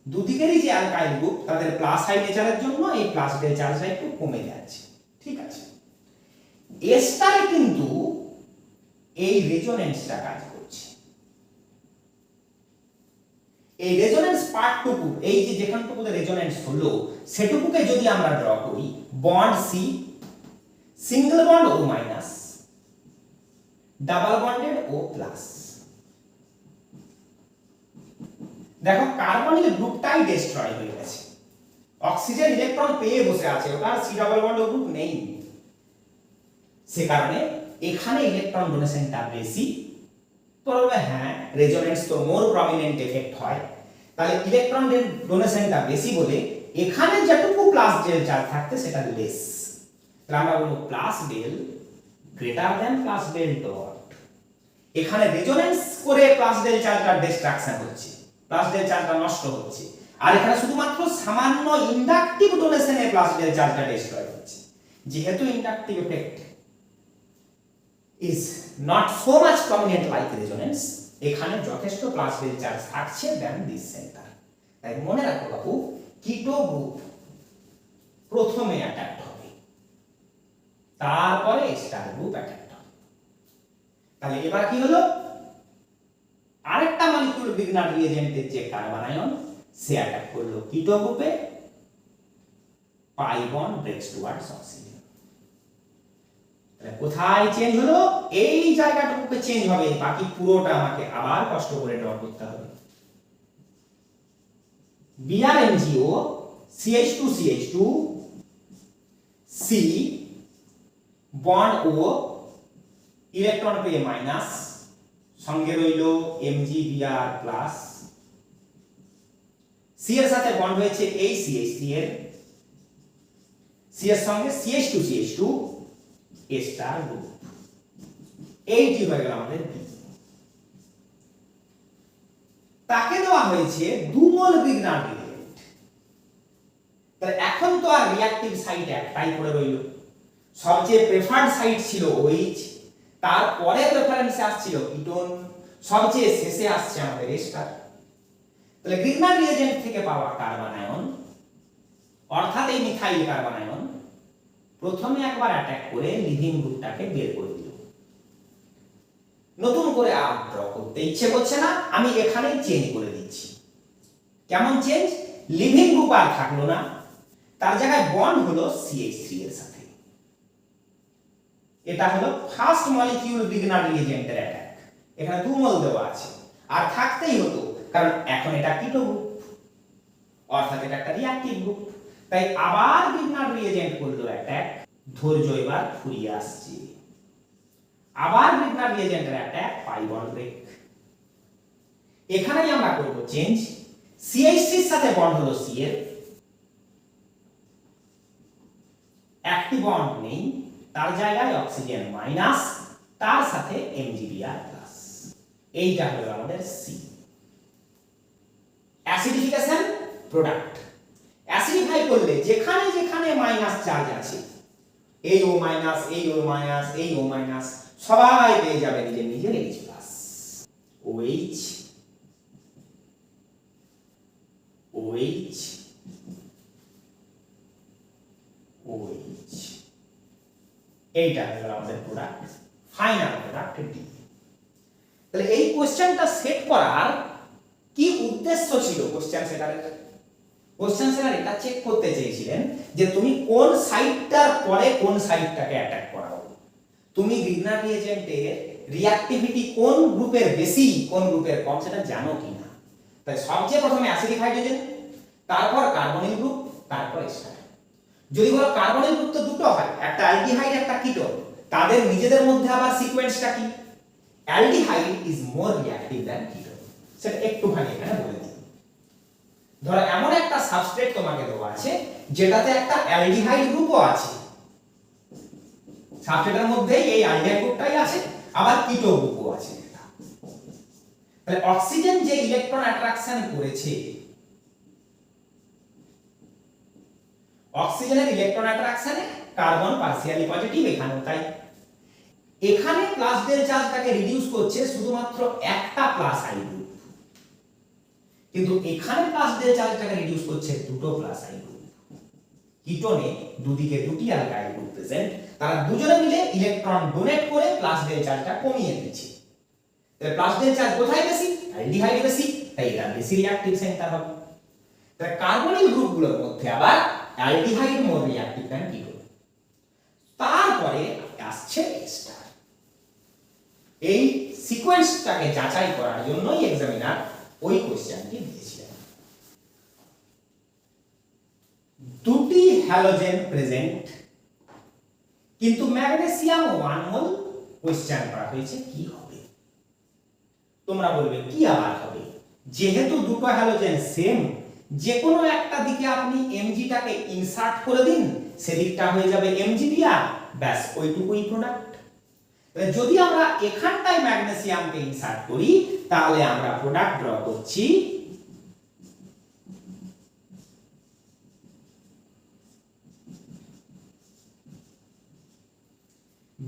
দুদিকেরই যে অ্যালকাইল গ্রুপ তাদের প্লাস আই নেচারের জন্য এই প্লাস ডেল চার্জটা একটু কমে যাচ্ছে। ঠিক আছে, এস্টারে কিন্তু এই রেজোনেন্সটা কাজ করছে। এই রেজোনেন্স পার্টটুকু, এই যে যেখানটুকুতে রেজোনেন্স হলো সেটুকুকে যদি আমরা ড্র করি, bond C, single bond O-, double bonded O+। দেখো কার্বনিক গ্রুপটাই ডিস্ট্রয় হয়ে গেছে, অক্সিজেন ইলেকট্রন পেয়ে বসে আছে, ওটার সি ডাবল বন্ড গ্রুপ নেই। সে কারণে এখানে ইলেকট্রন ডোনেশনটা বেশি। তো হ্যাঁ, রেজোনেন্স তো মোর প্রমিনেন্ট এফেক্ট হয়, তাহলে ইলেকট্রন ডোনেশনটা বেশি বলে এখানে যতটুকু প্লাস ডেল চার্জ থাকতে সেটা লেস। তাহলে আমরা বলবো plus del greater than plus del dot. এখানে রেজোনেন্স করে প্লাস ডেল চার্জটা ডিস্ট্রাকশন হচ্ছে, প্লাস ডেল চার্জটা নষ্ট হচ্ছে, আর এখানে শুধুমাত্র সামান্য ইন্ডাকটিভ ডোনেশনে প্লাস ডেল চার্জটা ডিস্ট্রয় হচ্ছে। যেহেতু inductive effect is not so much prominent like resonance, এখানে যথেষ্ট প্লাস ডেল চার্জ থাকছে দেন দিস সেন্টার। তাই মনে রাখো বাবু, কিটো গ্রুপ প্রথমে অ্যাটাক হবে, তারপরে স্টার গ্রুপ অ্যাটাক হবে। তাহলে এবার কি হলো, আরেকটা মলিকিউল বিগনার রিএজেন্টের যে কার্বন আয়ন সে অ্যাটাক করলো কিটো গ্রুপে, পাই বন্ড ব্রেকস টুয়ার্ডস অক্সিজেন। তাহলে কোথায় চেঞ্জ হলো, এই জায়গাটুকুতে চেঞ্জ হবে, বাকি পুরোটা আমাকে আবার কষ্ট করে ড্র করতে হবে। BrMgO CH2CH2 C bond O electron পেয়ে মাইনাস, সঙ্গে রইল MgBr প্লাস, C এর সাথে বন্ড হয়েছে এই CH3 এর, C এর সঙ্গে CH2CH2 স্টার গ্রুপ, এইটি হয়ে গেল আমাদের B। তাকে দেওয়া হয়েছে 2 মোল বিগনার রিএজেন্ট। তাহলে এখন তো আর রিঅ্যাকটিভ সাইট একটাই পড়ে রইল, সবচেয়ে প্রেফার্ড সাইট ছিল OH, তারপরে রেফারেন্সে আসছিল কিটোন, সবচেয়ে শেষে আসছে আমাদের এস্টার। তাহলে গ্রিগনার রিএজেন্ট থেকে পাওয়া কার্বন আয়ন অর্থাৎ এই মিথাইল কার্বন আয়ন প্রথমে একবার অ্যাটাক করে লিভিং গ্রুপটাকে বের করে দিল। নতুন করে আর ড্র করতে ইচ্ছে করছে না, আমি এখানেই চেঞ্জ করে দিচ্ছি। কেমন চেঞ্জ, লিভিং গ্রুপ আর থাকলো না, তার জায়গায় বন্ড হলো CH3 এর সাথে। এটা হলো ফার্স্ট মলিকিউল বিগনার রিএজেন্টের অ্যাটাক, এখানে 2 মোল দেওয়া আছে, আর থাকতেই হতো কারণ এখন এটা কিটো গ্রুপ, অর্থাৎ এটা একটা রিঅ্যাকটিভ গ্রুপ। তাই আবার বিগনার রিএজেন্ট করলো অ্যাটাক, ধৈর্য এবার ফুরিয়ে আসছে। আবার বিগনার রিএজেন্টের অ্যাটাক, পাই বন্ড ব্রেক। এখানেই আমরা করব চেঞ্জ, CH3 এর সাথে বন্ড হলো C এর, অ্যাক্টিভ বন্ড নেই, তার জায়গায় অক্সিজেন মাইনাস, তার সাথে MgBr প্লাস। এইটা হলো আমাদের C। অ্যাসিডিফিকেশন প্রোডাক্ট, অ্যাসিডিফাই করলে যেখানে যেখানে মাইনাস চার্জ আছে, এই O মাইনাস, এই O মাইনাস, এই O মাইনাস, সবাই পেয়ে যাবে নিজের নিজের H plus. OH OH OH, এইটা হলো আমাদের প্রোডাক্ট, ফাইনাল প্রোডাক্ট D। তাহলে এই কোশ্চেনটা সেট করার কি উদ্দেশ্য ছিল কোশ্চেন সেটারের? কোশ্চেন সেটার এটা চেক করতে চেয়েছিলেন যে তুমি কোন সাইটটার পরে কোন সাইটটাকে অ্যাটাক করাও, তুমি গ্রিগনার রিএজেন্টের রিঅ্যাক্টিভিটি কোন গ্রুপের বেশি কোন গ্রুপের কম সেটা জানো কিনা। তাই সবচেয়ে প্রথমে অ্যাসিডিক হাইড্রোজেন, তারপর কার্বনিল গ্রুপ, তারপর এস্টার। যদি বলো কার্বনিল গ্রুপ তো দুটো হয়, একটা অ্যালডিহাইড একটা কিটোন, তাদের নিজেদের মধ্যে আবার সিকোয়েন্সটা কি, aldehyde is more reactive than ketone, সেটা একটুখানি এখানে বলে দিই। ধরো এমন একটা সাবস্ট্রেট তোমাকে দেওয়া আছে যেটাতে একটা অ্যালডিহাইড গ্রুপও আছে, সাবস্ট্রেটের মধ্যেই এই অ্যালডিহাইড গ্রুপটাই আছে, আবার কিটো গ্রুপও আছে। তাহলে অক্সিজেন যে ইলেকট্রন অ্যাট্রাকশন করেছে, অক্সিজেনের ইলেকট্রন অ্যাট্রাকশনে কার্বন পার্সিয়ালি পজিটিভ, এখানেও তাই। এখানে প্লাস ডেল চার্জটাকে রিডিউস করছে শুধুমাত্র একটা প্লাস আই গ্রুপ, কিন্তু এখানে প্লাস ডেল চার্জটাকে রিডিউস করছে দুটো প্লাস আই গ্রুপ। কিটোনে দুদিকে দুটি অ্যালকাইল গ্রুপ প্রেজেন্ট, তারা দুজনে মিলে ইলেকট্রন ডোনেট করে প্লাস ডেল চার্জটা কমিয়ে দিচ্ছে। তাহলে প্লাস ডেল চার্জ কোথায় বেশি, অ্যালডিহাইডে বেশি, তাই এটা বেশি রিঅ্যাকটিভ সেন্টার হবে। তাহলে কার্বনিল গ্রুপগুলোর মধ্যে আবার অ্যালডিহাইড মোর রিঅ্যাকটিভ দ্যান কিটোন, তারপরে আসছে এস্টার। এই সিকোয়েন্সটাকে যাচাই করার জন্যই এক্সামিনার ওই কোশ্চেনটি দিয়েছিলেন। দুটি হ্যালোজেন প্রেজেন্ট, কিন্তু ম্যাগনেসিয়াম 1 মোল, কোশ্চেন করা হয়েছে কি হবে। তোমরা বলবে কি আবার হবে, যেহেতু দুটো হ্যালোজেন সেম, যে কোনো একটা দিকে আপনি Mgটাকে ইনসার্ট করে দিন, সেদিকটা হয়ে যাবে MgBr, ব্যাস ওইটুকুই প্রোডাক্ট। যদি আমরা এখানটায় ম্যাগনেসিয়ামকে ইনসার্ট করি, তাহলে আমরা প্রোডাক্ট ড্র করছি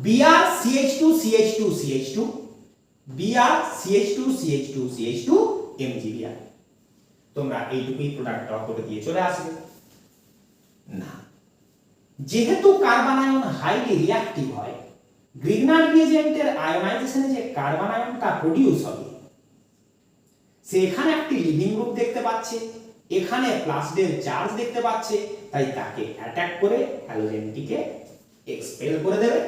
Br CH2 CH2 CH2, Br CH2 CH2 CH2 MgBr। তোমরা এইটুকুই প্রোডাক্ট ড্র করে দিয়ে চলে আসবে না, যেহেতু কার্বন আয়ন হাইলি রিঅ্যাক্টিভ হয়, গ্রিগনার রিএজেন্টের আয়নাইজেশনে যে কার্বন আয়নটা প্রডিউস হবে সে এখানে একটি লিভিং গ্রুপ দেখতে পাচ্ছে, এখানে প্লাস ডেল চার্জ দেখতে পাচ্ছে, তাই তাকে অ্যাটাক করে হ্যালোজেনটিকে এক্সপেল করে দেবে।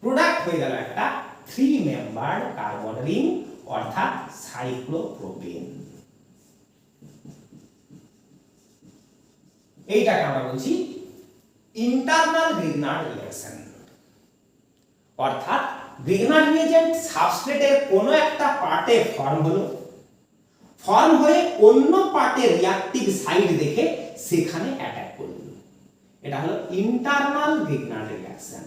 প্রোডাক্ট হয়ে গেল একটা 3 মেম্বার্ড কার্বন রিং অর্থাৎ সাইক্লোপ্রোপেন। এইটাকে আমরা বলছি ইন্টারনাল গ্রিগনার রিঅ্যাকশন, অর্থাৎ গ্রিগনার রিএজেন্ট সাবস্ট্রেটের কোনো একটা পার্টে ফর্ম হয়ে অন্য পার্টের রিঅ্যাক্টিভ সাইড দেখে সেখানে অ্যাটাক করবে। এটা হলো ইন্টারনাল গ্রিগনার রিঅ্যাকশন।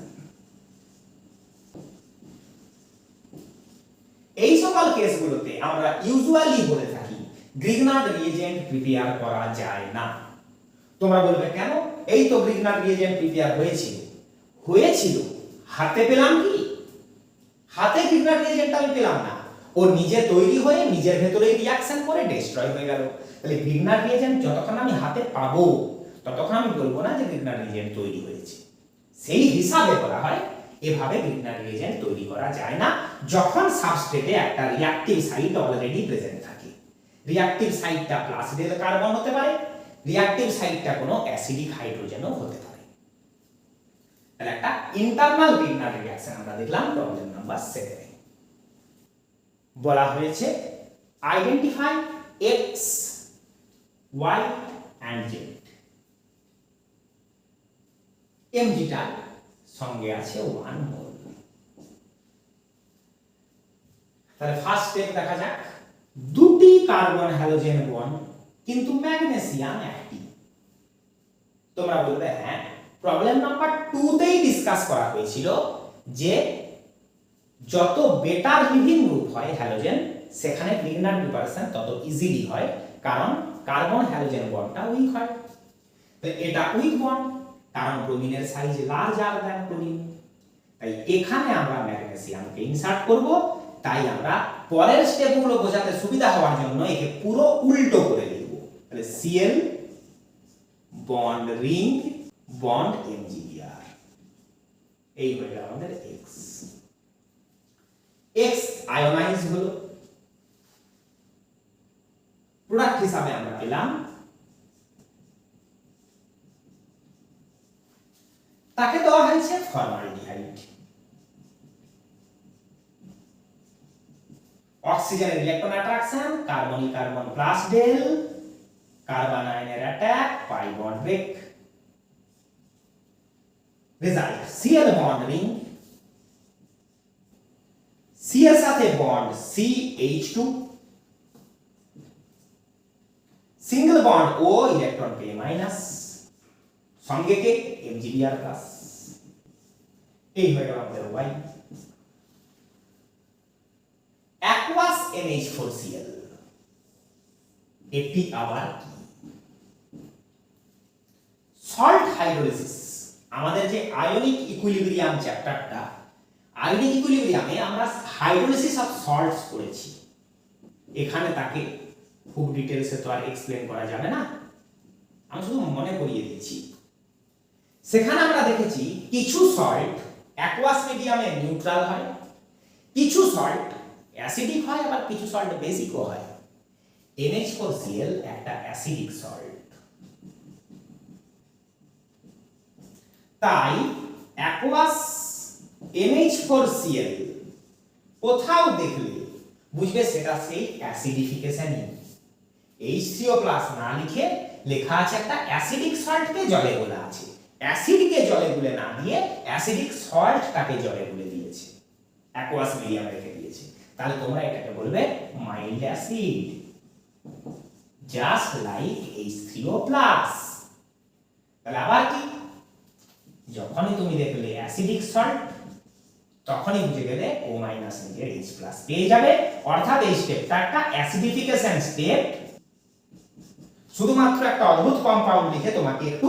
এই সকল কেসগুলোতে আমরা ইউজুয়ালি বলে থাকি গ্রিগনার রিএজেন্ট প্রিপেয়ার করা যায় না। তোমরা বলবে কেন? এই তো গ্রিগনার রিএজেন্ট প্রিপেয়ার হয়েছিল, হাতে পেলাম কি? হাতে গ্রিগনার রিএজেন্ট আমি পেলাম না, ও নিজে তৈরি হয়ে নিজের ভেতরে রিঅ্যাকশন করে ডিস্ট্রয় হয়ে গেল। তাহলে গ্রিগনার রিএজেন্ট যতক্ষণ আমি হাতে পাবো ততক্ষণ আমি বলবো না যে গ্রিগনার রিএজেন্ট তৈরি হয়েছে। সেই হিসাবে বলা হয় এভাবে গ্রিগনার রিএজেন্ট তৈরি করা যায় না যখন সাবস্ট্রেটে একটা রিঅ্যাকটিভ সাইট অলরেডি প্রেজেন্ট থাকে। রিঅ্যাকটিভ সাইটটা প্লাস ডেল কার্বন হতে পারে, রিঅ্যাকটিভ সাইটটা কোনো অ্যাসিডিক হাইড্রোজেনও হতে পারে। তাহলে একটা ইন্টারনাল গ্রিগনার রিঅ্যাকশন আমরা দেখলাম প্রবলেম নাম্বার 7 এ। বলা হয়েছে identify X, Y and Z. এমজিটা সঙ্গে আছে 1 মোল। তাহলে ফার্স্ট স্টেপ দেখা যাক। দুটি কার্বন হ্যালোজেন বন্ড কিন্তু ম্যাগনেসিয়াম একটি। তোমরা বলবে হ্যাঁ, প্রবলেম নাম্বার 2 তেই ডিসকাস করা হয়েছিল যে যত বেটার লিভিং গ্রুপ হয় হ্যালোজেন সেখানে গ্রিগনার প্রিপারেশন তত ইজিলি হয়, কারণ কার্বন হ্যালোজেন বন্ডটা উইক হয়। তো এটা উইক বন্ড, কারণ ব্রোমিনের সাইজ লার্জার দ্যান ক্লোরিন, তাই এখানে আমরা ম্যাগনেসিয়ামকে ইনসার্ট করব। তাই আমরা পরের স্টেপগুলো বোঝাতে সুবিধা হওয়ার জন্য একে পুরো উল্টো করে লিখব। তাহলে Cl bond ring bond MgBr, এই হয়ে গেল আমাদের X। X আয়োনাইজ হলো, প্রোডাক্ট হিসাবে আমরা পেলাম, তাকে দেওয়া হয়েছে ফর্মালডিহাইড। অক্সিজেনের electron attraction, carbonic carbon plus del, carbon আয়নের attack, pi bond break. Result Cl bond ring, C এর সাথে bond CH2, single bond O, electron K minus, সঙ্গে কে MgBr প্লাস। এই হয়ে গেল আমাদের Y। অ্যাকুয়াস NH4Cl, এটি আবার কি? Salt hydrolysis. আমাদের যে আয়নিক ইকুইলিব্রিয়াম চ্যাপ্টারটা, আয়নিক ইকুইলিব্রিয়ামে আমরা হাইড্রোলিসিস অফ সল্টস পড়েছি। এখানে তাকে খুব ডিটেইলসে তো আর এক্সপ্লেন করা যাবে না, আমি শুধু মনে করিয়ে দিচ্ছি। সেখানে আমরা দেখেছি কিছু সল্ট অ্যাকুয়াস মিডিয়ামে নিউট্রাল হয়, কিছু সল্ট অ্যাসিডিক হয়, আবার কিছু সল্ট বেসিকও হয়। NH4Cl একটা অ্যাসিডিক সল্ট, তাই অ্যাকুয়াস NH4Cl কোথাও দেখলে বুঝবে সেটা সেই অ্যাসিডিফিকেশনই। H3O+ না লিখে লেখা আছে একটা অ্যাসিডিক সল্টকে জলে গোলা আছে, অ্যাসিডকে জলে গুলে না দিয়ে অ্যাসিডিক সল্টটাকে জলে গুলে দিয়েছে, অ্যাকুয়াস মিডিয়ামে রেখে দিয়েছে। তাহলে তোমরা এটাকে বলবে mild acid, just like H3O+। তাহলে আবার কি? যখনই তুমি দেখলে অ্যাসিডিক সল্ট তখনই বুঝে গেলে O- নিজের H+ পেয়ে যাবে, অর্থাৎ এই স্টেপটা একটা অ্যাসিডিফিকেশন স্টেপ। শুধুমাত্র একটা অদ্ভুত কম্পাউন্ড লিখে তোমাকে একটু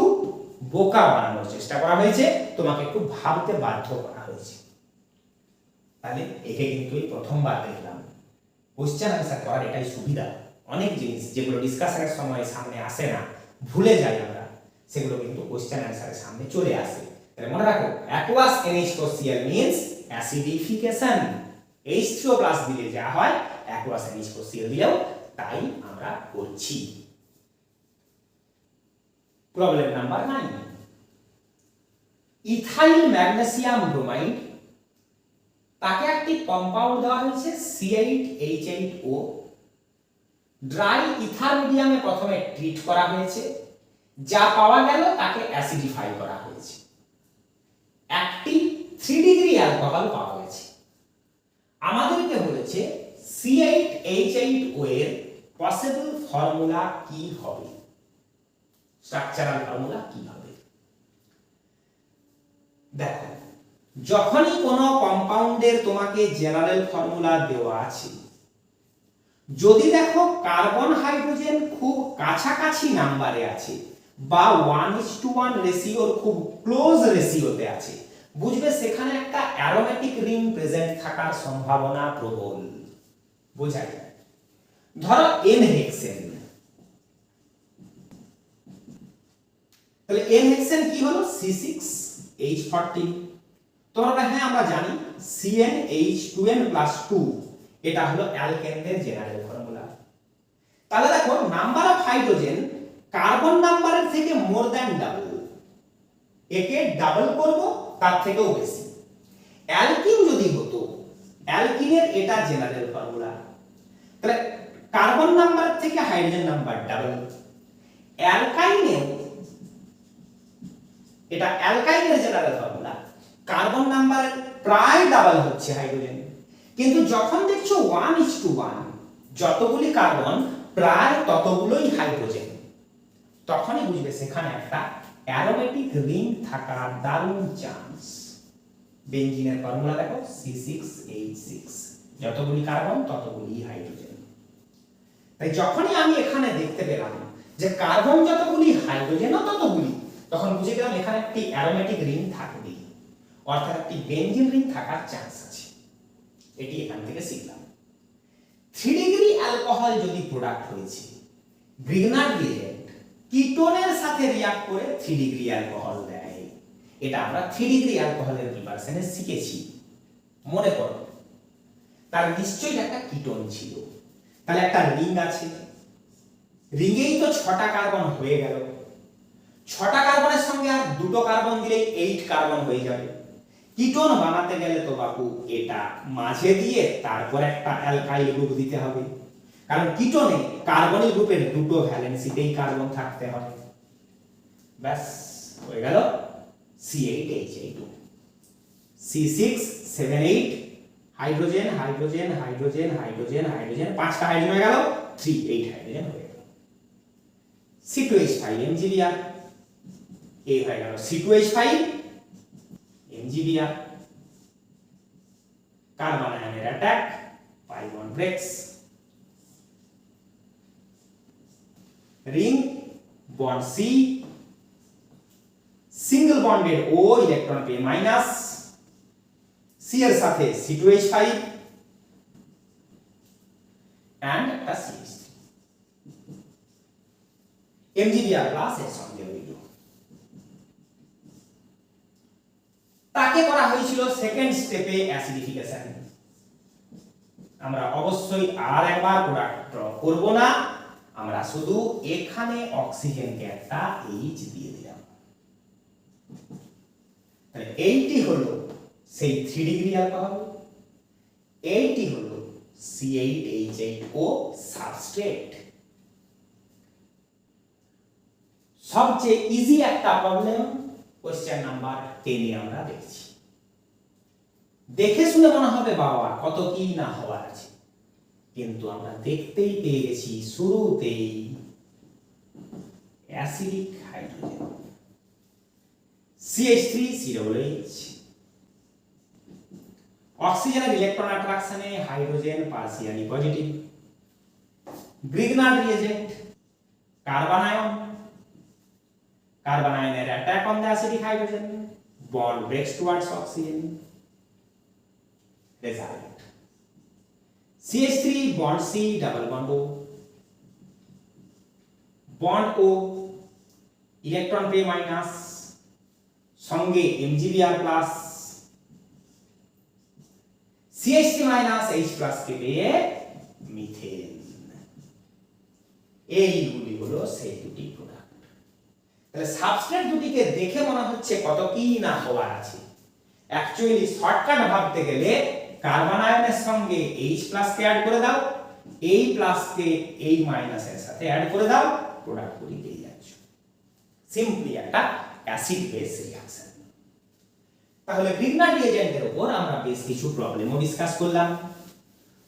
বোকা বানানোর চেষ্টা করা হয়েছে, তোমাকে একটু ভাবতে বাধ্য করা হয়েছে। তাহলে একে কিন্তু এই প্রথমবার দেখলাম। কোশ্চেন আনসার করার এটাই সুবিধা। অনেক জিনিস যেগুলো ডিসকাশনের সময় সামনে আসে না, ভুলে যাই আমরা, সেগুলো কিন্তু কোশ্চেন আনসারের সামনে চলে আসে। তাহলে মনে রাখো aqueous NH4Cl means acidification, H3O+ দিলে যা হয় aqueous NH4Cl দিলেও তাই আমরা করছি। Problem number 9, ethyl magnesium bromide, তাকে একটি কম্পাউন্ড দেওয়া হয়েছে C8H8O, ড্রাই ইথার মিডিয়ামে প্রথমে ট্রিট করা হয়েছে, যা পাওয়া গেল তাকে অ্যাসিডিফাই করা হয়েছে, একটি 3 ডিগ্রি অ্যালকোহল পাওয়া গেছে। আমাদেরকে বলেছে C8H8O এর পসিবল ফর্মুলা কি হবে, স্ট্রাকচারাল ফর্মুলা কি হবে। দেখো যখনই কোনো কম্পাউন্ডের তোমাকে জেনারেল ফর্মুলা দেওয়া আছে, যদি দেখো কার্বন হাইড্রোজেন খুব কাছাকাছি নাম্বারে আছে বা 1:1 রেশিওর খুব ক্লোজ রেশিওতে আছে, বুঝবে সেখানে একটা অ্যারোমেটিক রিং প্রেজেন্ট থাকার সম্ভাবনা প্রবল। বোঝা যায়, ধরো এন হেক্সেন, তাহলে এন হেক্সেন কি হলো C6H14। তোমরা হ্যাঁ আমরা জানি CnH2n+2 এটা হলো অ্যালকেনদের জেনারেল ফর্মুলা। তাহলে দেখো নাম্বার অফ হাইড্রোজেন কার্বন নাম্বারের থেকে মোর দ্যান ডাবল, একে ডাবল করব তার থেকেও বেশি। অ্যালকিন যদি হতো, অ্যালকিনের এটা জেনারেল ফর্মুলা, তাহলে কার্বন নাম্বার থেকে হাইড্রোজেন নাম্বার ডাবল। অ্যালকাইনেও এটা অ্যালকাইনের জেনারেল ফর্মুলা, কার্বন নাম্বার প্রায় ডাবল হচ্ছে হাইড্রোজেন, কিন্তু যখন দেখছো 1:1 যতগুলি কার্বন প্রায় ততগুলোই হাইড্রোজেন, তখনই বুঝবে সেখানে একটা অ্যারোমেটিক রিং থাকার দারুণ চান্স। বেনজিনের ফর্মুলা দেখো C6H6, যতগুলি কার্বন ততগুলি হাইড্রোজেন। তাই যখনই আমি এখানে দেখতে পেলাম যে কার্বন যতগুলি হাইড্রোজেনও ততগুলি, তখন বুঝে গেলাম এখানে একটি অ্যারোমেটিক রিং থাকবে, অর্থাৎ একটি বেনজিন রিং থাকার চান্স আছে। এটি এখান থেকে শিখলাম। 3 ডিগ্রি অ্যালকোহল যদি প্রোডাক্ট হয়েছে, গ্রিগনার্ড রিয়েজেন্ট কিটোনের সাথে রিঅ্যাক্ট করে 3 ডিগ্রি অ্যালকোহল দেয়, এটা আমরা 3 ডিগ্রি অ্যালকোহলের প্রিপারেশনে শিখেছি, মনে করো। তার নিশ্চয়ই একটা কিটোন ছিল, তাহলে একটা রিং আছে, রিংয়েই তো 6টা কার্বন হয়ে গেল, 6টা কার্বনের সঙ্গে আর 2টো কার্বন দিলেই 8 কার্বন হয়ে যাবে। কিটোন বানাতে গেলে তো বাপু এটা মাঝে দিয়ে তারপর একটা অ্যালকাইল গ্রুপ দিতে হবে, কারণ কিটোনে কার্বনিক গ্রুপের 2টো ভ্যালেন্সিতেই কার্বন থাকতে হবে। ব্যাস হয়ে গেল C8H8O, C678 hydrogen hydrogen hydrogen hydrogen hydrogen, 5টা হাইড্রোজেন হয়ে গেল, 3 8 হাইড্রোজেন হয়ে গেল। C2H5 MgBr, এই হয়ে গেল C2H5 MgBr। কার্বন আয়নের attack, pi bond breaks, ring bond C, single bonded O, electron পেয়ে মাইনাস, C এর সাথে C2H5 এন্ড একটা CH3, MgBr প্লাস এর সঙ্গে রইল। তাকে করা হয়েছিল সেকেন্ড স্টেপে অ্যাসিডিফিকেশন। আমরা অবশ্যই আর একবার প্রোডাক্ট ড্র করব না, আমরা শুধু এখানে অক্সিজেনকে একটা H দিয়ে দিলাম। তাহলে এইটি হলো সেই 3 ডিগ্রি অ্যালকোহল, এইটি হলো C8H8O সাবস্ট্রেট। সবচেয়ে ইজি একটা প্রবলেম কোশ্চেন নাম্বার 10 এ আমরা দেখছি। দেখে শুনে মনে হবে বাবা কত কি না হওয়ার আছে, কিন্তু আমরা দেখতেই পেয়ে গেছি শুরুতেই অ্যাসিডিক হাইড্রোজেন CH3COOH, অক্সিজেনের ইলেকট্রন অ্যাট্রাকশনে hydrogen partially positive, Grignard reagent carbon ion, carbon ion attack on the acidic hydrogen, bond breaks towards oxygen. Result: CH3 bond C double bond O, bond O, electron pair minus, সঙ্গে MgBr plus CH3 minus H plus কে পেয়ে methane. এইগুলি হলো সেই দুটি product. তাহলে substrate দুটিকে দেখে মনে হচ্ছে কত কি না হওয়ার আছে। অ্যাকচুয়ালি শর্টকাট ভাবতে গেলে কার্বন আয়নের সঙ্গে H প্লাস কে অ্যাড করে দাও, এই প্লাস কে এই মাইনাস এর সাথে অ্যাড করে দাও, প্রোডাক্টগুলি পেয়ে যাচ্ছ। সিম্পলি একটা অ্যাসিড বেস রিঅ্যাকশন। তাহলে গ্রিগনার রিএজেন্টের উপর আমরা বেশ কিছু প্রবলেমও ডিসকাস করলাম।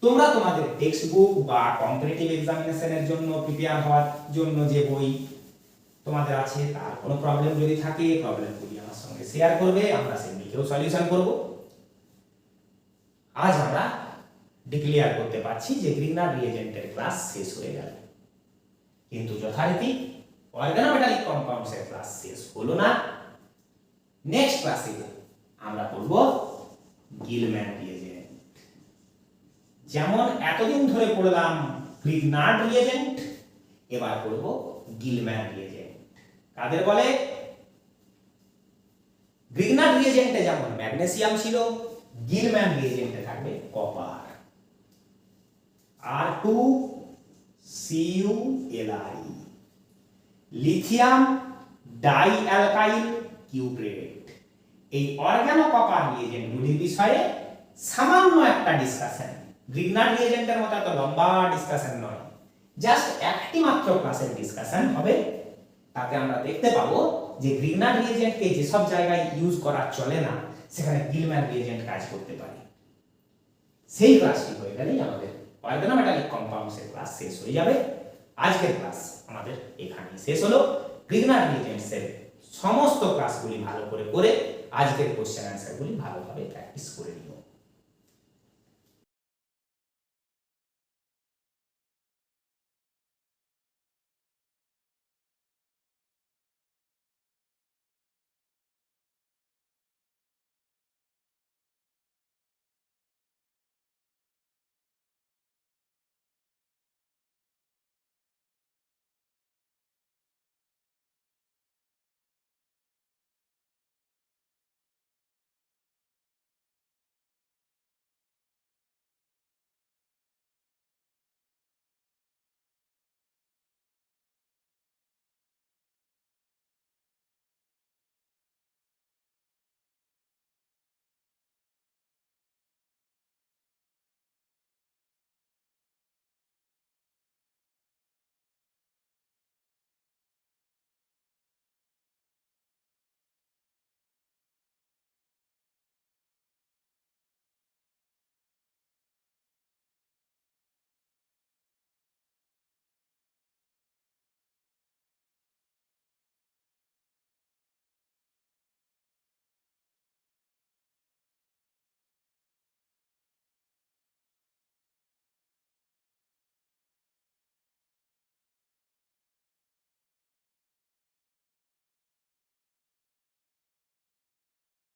তোমরা তোমাদের টেক্সট বুক বা কম্পিটিটিভ এক্সামিনেশনের জন্য প্রিপেয়ার হওয়ার জন্য যে বই তোমাদের আছে তার কোনো প্রবলেম যদি থাকে প্রবলেমগুলি আমার সঙ্গে শেয়ার করবে, আমরা সেগুলিকেও সলিউশন করব। আজ আমরা ডিক্লেয়ার করতে পারছি যে গ্রিগনার রিএজেন্টের ক্লাস শেষ হয়ে গেল, কিন্তু যথারীতি অর্গানোমেটালিক কম্পাউন্ডসের ক্লাস শেষ হলো না। নেক্সট ক্লাসে আমরা পড়ব গিলম্যান রিএজেন্ট। যেমন এতদিন ধরে পড়লাম গ্রিগনার রিএজেন্ট, এবার পড়ব গিলম্যান রিএজেন্ট। কাদের বলে? গ্রিগনার রিএজেন্টে যেমন ম্যাগনেসিয়াম ছিল, গিলম্যান রিএজেন্টে থাকবে copper, R2CuLi, lithium die alkyl কিউপ্রেট। এই অর্গানো কপার রিএজেন্টগুলির বিষয়ে সামান্য একটা ডিসকাশন, গ্রিগনার রিএজেন্টের মতো এত লম্বা ডিসকাশন নয়, জাস্ট একটি মাত্র ক্লাসের ডিসকাশন হবে। তাতে আমরা দেখতে পাবো যে গ্রিগনার রিএজেন্টকে যেসব জায়গায় ইউজ করা চলে না সেখানে গিলম্যান রিএজেন্ট কাজ করতে পারে। সেই ক্লাসটি হয়ে গেলেই আমাদের অর্গানোমেটালিক কম্পাউন্ডসের ক্লাস শেষ হয়ে যাবে। আজকের ক্লাস আমাদের এখানেই শেষ হলো। গ্রিগনার রিএজেন্টসের সমস্ত ক্লাসগুলি ভালো করে আজকের কোশ্চেন অ্যান্সারগুলি ভালোভাবে প্র্যাকটিস করে নিও।